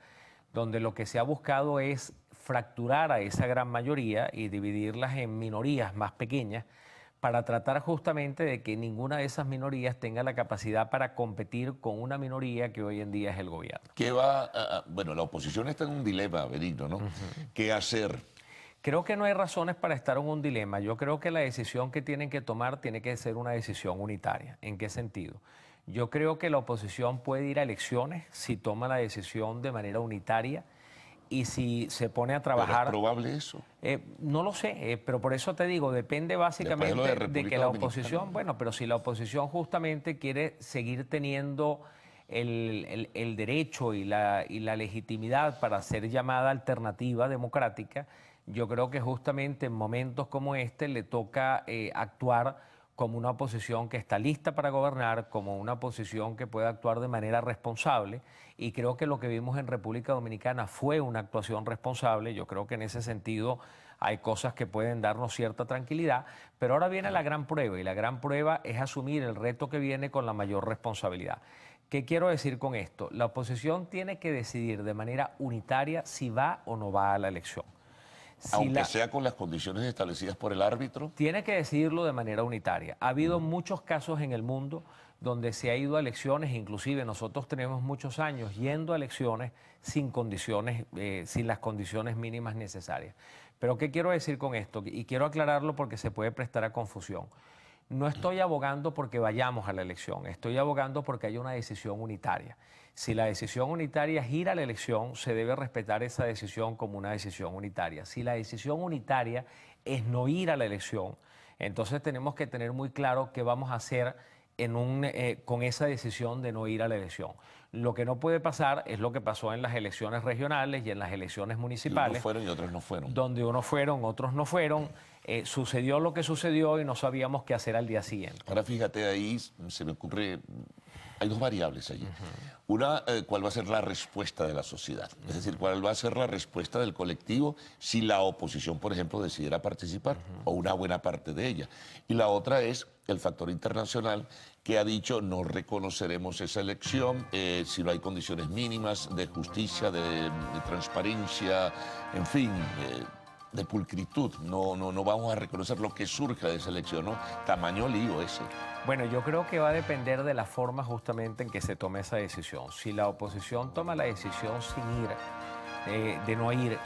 donde lo que se ha buscado es fracturar a esa gran mayoría y dividirlas en minorías más pequeñas para tratar justamente de que ninguna de esas minorías tenga la capacidad para competir con una minoría que hoy en día es el gobierno. Bueno, la oposición está en un dilema, Benigno, ¿no? ¿Qué hacer? Creo que no hay razones para estar en un dilema. Yo creo que la decisión que tienen que tomar tiene que ser una decisión unitaria. ¿En qué sentido? Yo creo que la oposición puede ir a elecciones si toma la decisión de manera unitaria y si se pone a trabajar... ¿Pero es probable eso? No lo sé, pero por eso te digo, depende básicamente de que la oposición... Bueno, pero si la oposición justamente quiere seguir teniendo el derecho y la legitimidad para ser llamada alternativa democrática, yo creo que justamente en momentos como este le toca actuar como una oposición que está lista para gobernar, como una oposición que puede actuar de manera responsable, y creo que lo que vimos en República Dominicana fue una actuación responsable. Yo creo que en ese sentido hay cosas que pueden darnos cierta tranquilidad, pero ahora viene la gran prueba, y la gran prueba es asumir el reto que viene con la mayor responsabilidad. ¿Qué quiero decir con esto? La oposición tiene que decidir de manera unitaria si va o no va a la elección. Aunque sea con las condiciones establecidas por el árbitro. Tiene que decidirlo de manera unitaria. Ha habido muchos casos en el mundo donde se ha ido a elecciones, inclusive nosotros tenemos muchos años yendo a elecciones sin condiciones, sin las condiciones mínimas necesarias. Pero ¿qué quiero decir con esto? Y quiero aclararlo porque se puede prestar a confusión. No estoy abogando porque vayamos a la elección, estoy abogando porque haya una decisión unitaria. Si la decisión unitaria es ir a la elección, se debe respetar esa decisión como una decisión unitaria. Si la decisión unitaria es no ir a la elección, entonces tenemos que tener muy claro qué vamos a hacer con esa decisión de no ir a la elección. Lo que no puede pasar es lo que pasó en las elecciones regionales y en las elecciones municipales. Unos fueron y otros no fueron. Donde unos fueron, otros no fueron. Sucedió lo que sucedió y no sabíamos qué hacer al día siguiente. Ahora fíjate, ahí se me ocurre, hay dos variables allí. Una, cuál va a ser la respuesta de la sociedad. Es decir, cuál va a ser la respuesta del colectivo si la oposición, por ejemplo, decidiera participar, o una buena parte de ella. Y la otra es el factor internacional, que ha dicho no reconoceremos esa elección si no hay condiciones mínimas de justicia, de transparencia, en fin, de pulcritud. No vamos a reconocer lo que surja de esa elección, ¿no? Tamaño lío ese. Bueno, yo creo que va a depender de la forma justamente en que se tome esa decisión. Si la oposición toma la decisión sin ir, de no ir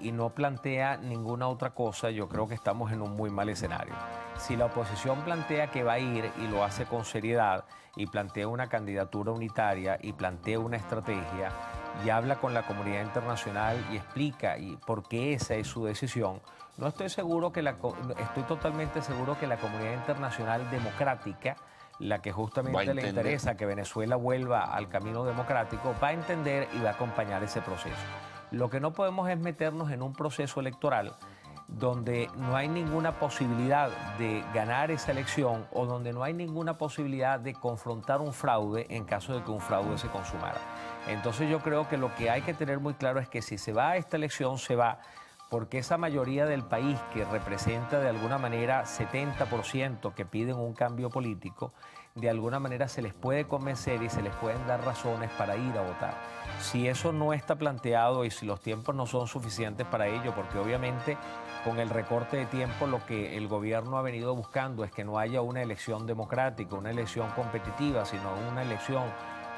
y no plantea ninguna otra cosa, yo creo que estamos en un muy mal escenario. Si la oposición plantea que va a ir y lo hace con seriedad y plantea una candidatura unitaria y plantea una estrategia y habla con la comunidad internacional y explica por qué esa es su decisión, no estoy seguro que estoy totalmente seguro que la comunidad internacional democrática, la que justamente le interesa que Venezuela vuelva al camino democrático, va a entender y va a acompañar ese proceso. Lo que no podemos es meternos en un proceso electoral donde no hay ninguna posibilidad de ganar esa elección o donde no hay ninguna posibilidad de confrontar un fraude en caso de que un fraude se consumara. Entonces yo creo que lo que hay que tener muy claro es que si se va a esta elección, se va porque esa mayoría del país que representa de alguna manera 70% que piden un cambio político, de alguna manera se les puede convencer y se les pueden dar razones para ir a votar. Si eso no está planteado y si los tiempos no son suficientes para ello, porque obviamente con el recorte de tiempo lo que el gobierno ha venido buscando es que no haya una elección democrática, una elección competitiva, sino una elección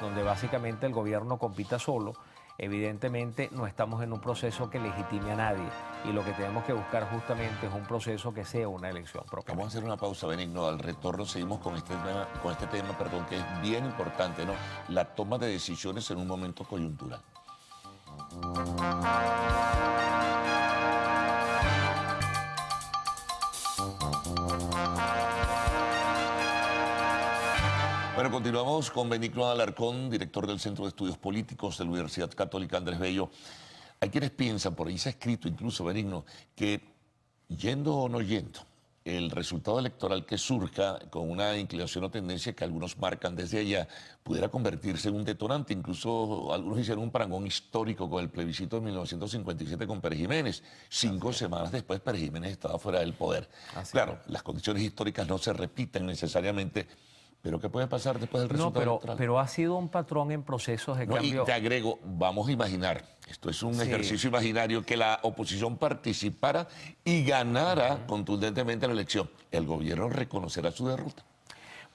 donde básicamente el gobierno compita solo. Evidentemente no estamos en un proceso que legitime a nadie y lo que tenemos que buscar justamente es un proceso que sea una elección propia. Vamos a hacer una pausa, Benigno. Al retorno seguimos con este tema, que es bien importante, ¿no? La toma de decisiones en un momento coyuntural. Bueno, continuamos con Benigno Alarcón, director del Centro de Estudios Políticos de la Universidad Católica Andrés Bello. Hay quienes piensan, por ahí se ha escrito incluso, Benigno, que yendo o no yendo, el resultado electoral que surja con una inclinación o tendencia que algunos marcan desde allá pudiera convertirse en un detonante. Incluso algunos hicieron un parangón histórico con el plebiscito de 1957 con Pérez Jiménez. 5 semanas después Pérez Jiménez estaba fuera del poder. Claro, las condiciones históricas no se repiten necesariamente, pero ¿qué puede pasar después del resultado electoral? Pero ha sido un patrón en procesos de cambio. Y te agrego, vamos a imaginar, esto es un ejercicio imaginario, que la oposición participara y ganara contundentemente la elección. ¿El gobierno reconocerá su derrota?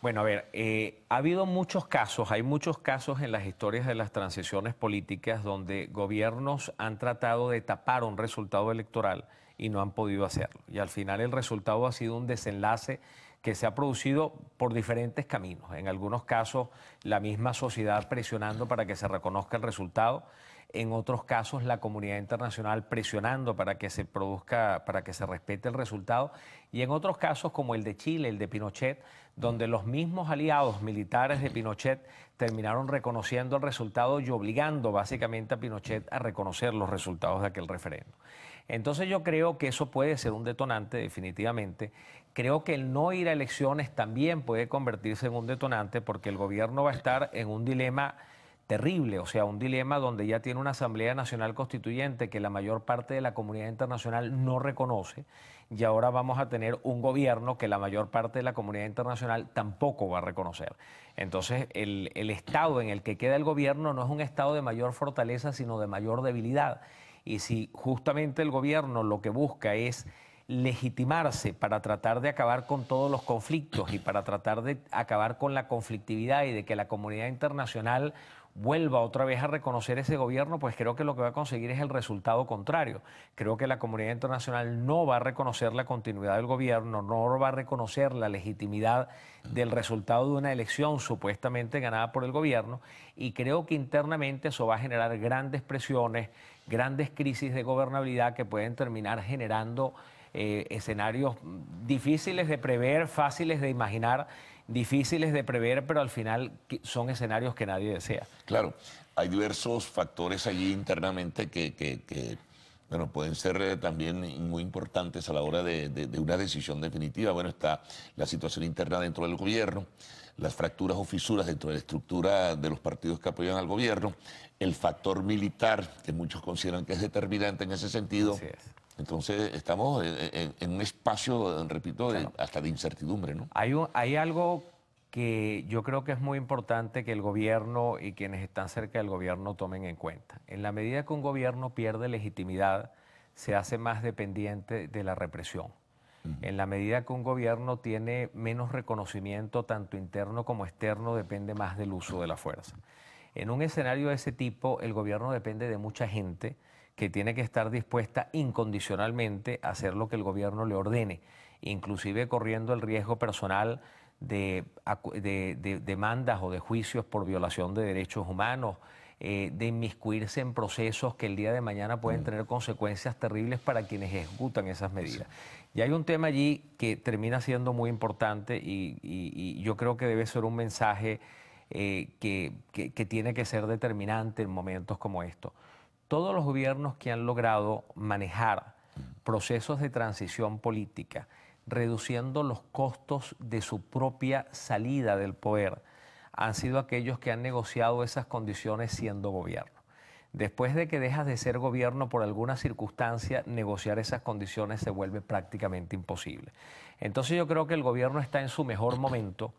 Bueno, a ver, ha habido muchos casos, hay muchos casos en las historias de las transiciones políticas donde gobiernos han tratado de tapar un resultado electoral y no han podido hacerlo. Y al final el resultado ha sido un desenlace que se ha producido por diferentes caminos. En algunos casos, la misma sociedad presionando para que se reconozca el resultado. En otros casos, la comunidad internacional presionando para que se produzca, para que se respete el resultado. Y en otros casos, como el de Chile, el de Pinochet, donde los mismos aliados militares de Pinochet terminaron reconociendo el resultado y obligando básicamente a Pinochet a reconocer los resultados de aquel referendo. Entonces yo creo que eso puede ser un detonante definitivamente. Creo que el no ir a elecciones también puede convertirse en un detonante porque el gobierno va a estar en un dilema terrible, o sea, un dilema donde ya tiene una Asamblea Nacional Constituyente que la mayor parte de la comunidad internacional no reconoce y ahora vamos a tener un gobierno que la mayor parte de la comunidad internacional tampoco va a reconocer. Entonces, el estado en el que queda el gobierno no es un estado de mayor fortaleza, sino de mayor debilidad. Y si justamente el gobierno lo que busca es legitimarse para tratar de acabar con todos los conflictos y para tratar de acabar con la conflictividad y de que la comunidad internacional vuelva otra vez a reconocer ese gobierno, pues creo que lo que va a conseguir es el resultado contrario. Creo que la comunidad internacional no va a reconocer la continuidad del gobierno, no va a reconocer la legitimidad del resultado de una elección supuestamente ganada por el gobierno y creo que internamente eso va a generar grandes presiones, grandes crisis de gobernabilidad que pueden terminar generando escenarios difíciles de prever, fáciles de imaginar, difíciles de prever, pero al final son escenarios que nadie desea. Claro, hay diversos factores allí internamente que bueno, pueden ser también muy importantes a la hora de una decisión definitiva. Bueno, está la situación interna dentro del gobierno, las fracturas o fisuras dentro de la estructura de los partidos que apoyan al gobierno, el factor militar, que muchos consideran que es determinante en ese sentido. Así es. Entonces estamos en un espacio, repito, hasta de incertidumbre, ¿no? Hay algo que yo creo que es muy importante que el gobierno y quienes están cerca del gobierno tomen en cuenta. En la medida que un gobierno pierde legitimidad, se hace más dependiente de la represión. En la medida que un gobierno tiene menos reconocimiento, tanto interno como externo, depende más del uso de la fuerza. En un escenario de ese tipo, el gobierno depende de mucha gente que tiene que estar dispuesta incondicionalmente a hacer lo que el gobierno le ordene, inclusive corriendo el riesgo personal de demandas o de juicios por violación de derechos humanos, de inmiscuirse en procesos que el día de mañana pueden tener consecuencias terribles para quienes ejecutan esas medidas. Y hay un tema allí que termina siendo muy importante y yo creo que debe ser un mensaje que tiene que ser determinante en momentos como estos. Todos los gobiernos que han logrado manejar procesos de transición política, reduciendo los costos de su propia salida del poder, han sido aquellos que han negociado esas condiciones siendo gobierno. Después de que dejas de ser gobierno por alguna circunstancia, negociar esas condiciones se vuelve prácticamente imposible. Entonces yo creo que el gobierno está en su mejor momento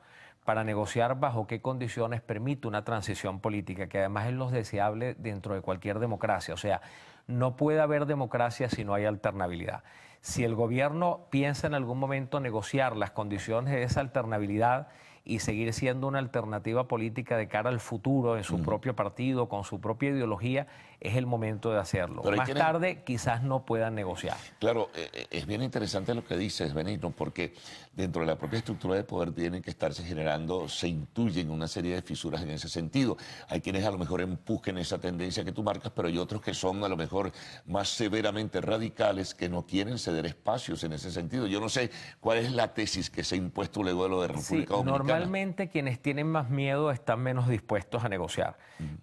para negociar bajo qué condiciones permite una transición política, que además es lo deseable dentro de cualquier democracia. O sea, no puede haber democracia si no hay alternabilidad. Si el gobierno piensa en algún momento negociar las condiciones de esa alternabilidad y seguir siendo una alternativa política de cara al futuro en su propio partido, con su propia ideología, es el momento de hacerlo. Más tarde quizás no puedan negociar. Claro, es bien interesante lo que dices, Benigno, porque dentro de la propia estructura de poder tienen que estarse generando, se intuyen una serie de fisuras en ese sentido. Hay quienes a lo mejor empujen esa tendencia que tú marcas, pero hay otros que son a lo mejor más severamente radicales, que no quieren ceder espacios en ese sentido. Yo no sé cuál es la tesis que se ha impuesto luego de lo de República Dominicana. normalmente quienes tienen más miedo están menos dispuestos a negociar.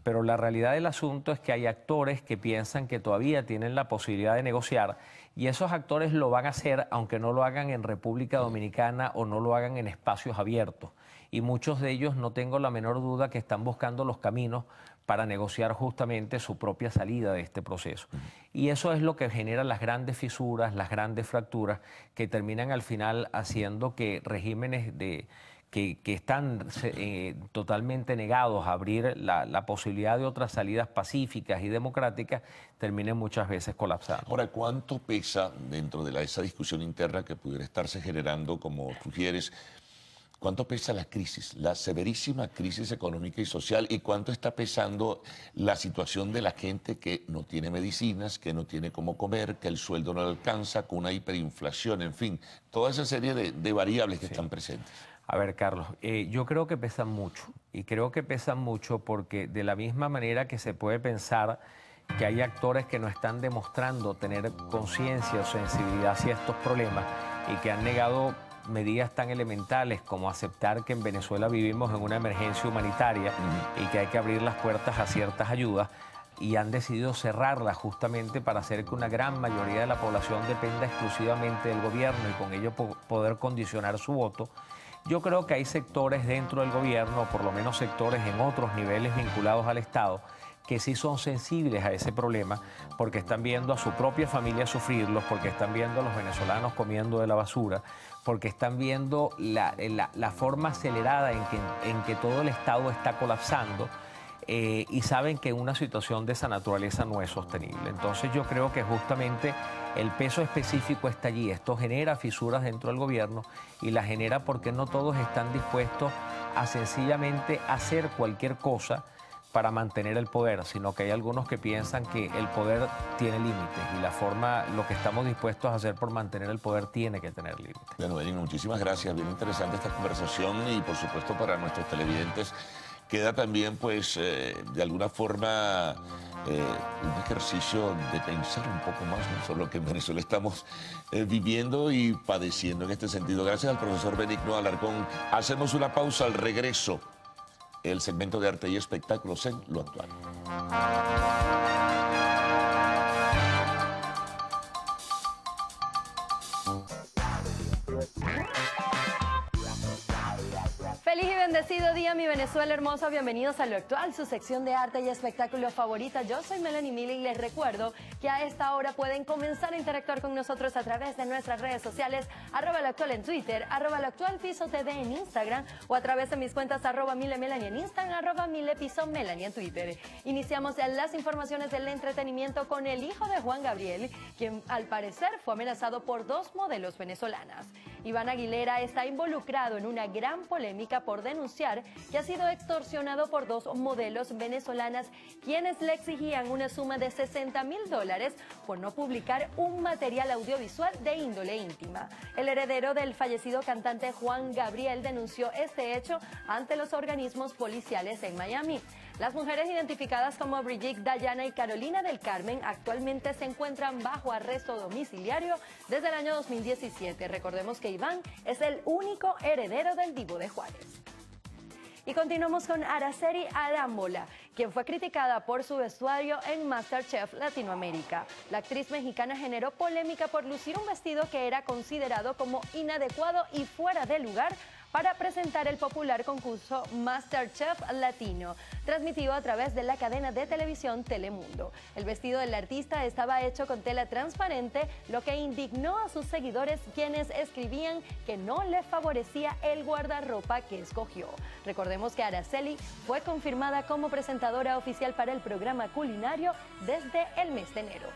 Pero la realidad del asunto es que hay actores que piensan que todavía tienen la posibilidad de negociar y esos actores lo van a hacer aunque no lo hagan en República Dominicana o no lo hagan en espacios abiertos. Y muchos de ellos, no tengo la menor duda, que están buscando los caminos para negociar justamente su propia salida de este proceso. Y eso es lo que genera las grandes fisuras, las grandes fracturas, que terminan al final haciendo que regímenes que están totalmente negados a abrir la posibilidad de otras salidas pacíficas y democráticas terminen muchas veces colapsando. Ahora, ¿cuánto pesa dentro de esa discusión interna que pudiera estarse generando, como sugieres? ¿Cuánto pesa la crisis, la severísima crisis económica y social? ¿Y cuánto está pesando la situación de la gente que no tiene medicinas, que no tiene cómo comer, que el sueldo no le alcanza, con una hiperinflación, en fin, toda esa serie de variables que están presentes? A ver, Carlos, yo creo que pesan mucho. Y creo que pesan mucho porque de la misma manera que se puede pensar que hay actores que no están demostrando tener conciencia o sensibilidad hacia estos problemas y que han negado medidas tan elementales como aceptar que en Venezuela vivimos en una emergencia humanitaria y que hay que abrir las puertas a ciertas ayudas, y han decidido cerrarlas justamente para hacer que una gran mayoría de la población dependa exclusivamente del gobierno y con ello poder condicionar su voto. Yo creo que hay sectores dentro del gobierno, o por lo menos sectores en otros niveles vinculados al Estado, que sí son sensibles a ese problema porque están viendo a su propia familia sufrirlos, porque están viendo a los venezolanos comiendo de la basura, porque están viendo la forma acelerada en que todo el Estado está colapsando y saben que una situación de esa naturaleza no es sostenible. Entonces yo creo que justamente el peso específico está allí. Esto genera fisuras dentro del gobierno y la genera porque no todos están dispuestos a sencillamente hacer cualquier cosa para mantener el poder, sino que hay algunos que piensan que el poder tiene límites y lo que estamos dispuestos a hacer por mantener el poder tiene que tener límites. Bueno, Benigno, muchísimas gracias, bien interesante esta conversación y por supuesto para nuestros televidentes queda también pues de alguna forma un ejercicio de pensar un poco más, no solo que en Venezuela estamos viviendo y padeciendo en este sentido. Gracias al profesor Benigno Alarcón. Hacemos una pausa, al regreso el segmento de arte y espectáculos en Lo Actual. Feliz y bendecido día, mi Venezuela hermosa. Bienvenidos a Lo Actual, su sección de arte y espectáculo favorita. Yo soy Melanie Mili y les recuerdo que a esta hora pueden comenzar a interactuar con nosotros a través de nuestras redes sociales, @loactual en Twitter, @loactualpisotv en Instagram o a través de mis cuentas @milemelanie en Instagram, @milepisomelanie en Twitter. Iniciamos las informaciones del entretenimiento con el hijo de Juan Gabriel, quien al parecer fue amenazado por 2 modelos venezolanas. Iván Aguilera está involucrado en una gran polémica por denunciar que ha sido extorsionado por 2 modelos venezolanas, quienes le exigían una suma de $60.000 por no publicar un material audiovisual de índole íntima. El heredero del fallecido cantante Juan Gabriel denunció este hecho ante los organismos policiales en Miami. Las mujeres identificadas como Brigitte, Dayana y Carolina del Carmen actualmente se encuentran bajo arresto domiciliario desde el año 2017. Recordemos que Iván es el único heredero del Divo de Juárez. Y continuamos con Araceli Arámbola, quien fue criticada por su vestuario en MasterChef Latinoamérica. La actriz mexicana generó polémica por lucir un vestido que era considerado como inadecuado y fuera de lugar para presentar el popular concurso MasterChef Latino, transmitido a través de la cadena de televisión Telemundo. El vestido del artista estaba hecho con tela transparente, lo que indignó a sus seguidores, quienes escribían que no le favorecía el guardarropa que escogió. Recordemos que Araceli fue confirmada como presentadora oficial para el programa culinario desde el mes de enero.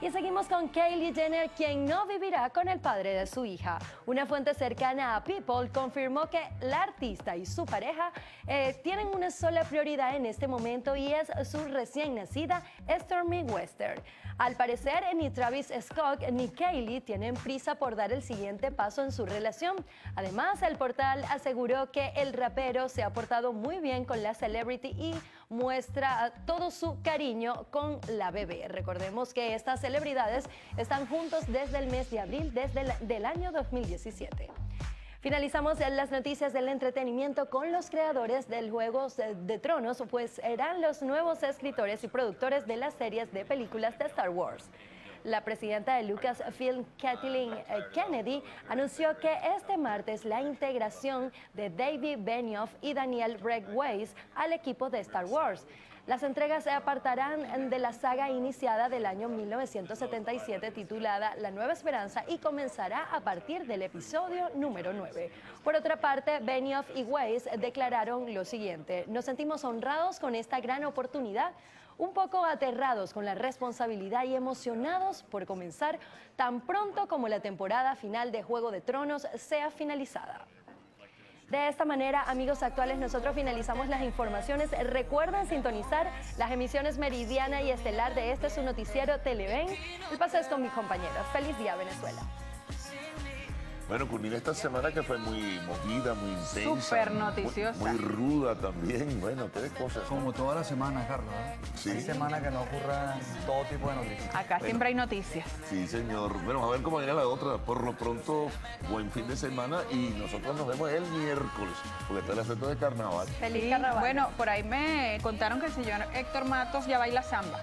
Y seguimos con Kylie Jenner, quien no vivirá con el padre de su hija. Una fuente cercana a People confirmó que la artista y su pareja tienen una sola prioridad en este momento y es su recién nacida Stormy Webster. Al parecer, ni Travis Scott ni Kylie tienen prisa por dar el siguiente paso en su relación. Además, el portal aseguró que el rapero se ha portado muy bien con la celebrity y muestra todo su cariño con la bebé. Recordemos que estas celebridades están juntos desde el mes de abril del año 2017. Finalizamos las noticias del entretenimiento con los creadores del Juegos de Tronos, pues serán los nuevos escritores y productores de las series de películas de Star Wars. La presidenta de Lucasfilm, Kathleen Kennedy, anunció que este martes la integración de David Benioff y Daniel Break-Weiss al equipo de Star Wars. Las entregas se apartarán de la saga iniciada del año 1977 titulada La Nueva Esperanza y comenzará a partir del episodio número 9. Por otra parte, Benioff y Weiss declararon lo siguiente: nos sentimos honrados con esta gran oportunidad, un poco aterrados con la responsabilidad y emocionados por comenzar tan pronto como la temporada final de Juego de Tronos sea finalizada. De esta manera, amigos actuales, nosotros finalizamos las informaciones. Recuerden sintonizar las emisiones Meridiana y Estelar de este su noticiero Televen. El paso es con mis compañeros. Feliz día, Venezuela. Bueno, culmina esta semana que fue muy movida, muy intensa. Súper noticiosa. Muy ruda también. Bueno, tres cosas. Como toda la semana, Carlos. Sí. Hay semana que no ocurran todo tipo de noticias. Acá siempre hay noticias. Sí, señor. Bueno, a ver cómo viene la otra. Por lo pronto, buen fin de semana y nosotros nos vemos el miércoles, porque está el asunto de carnaval. Feliz carnaval. Bueno, por ahí me contaron que el señor Héctor Matos ya baila samba.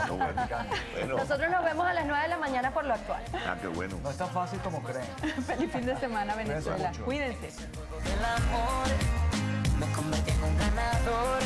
Bueno. Nosotros nos vemos a las 9 de la mañana por lo actual. Ah, qué bueno. No es tan fácil como creen. Feliz fin de semana, Venezuela. Cuídense. El amor me convierte en un ganador.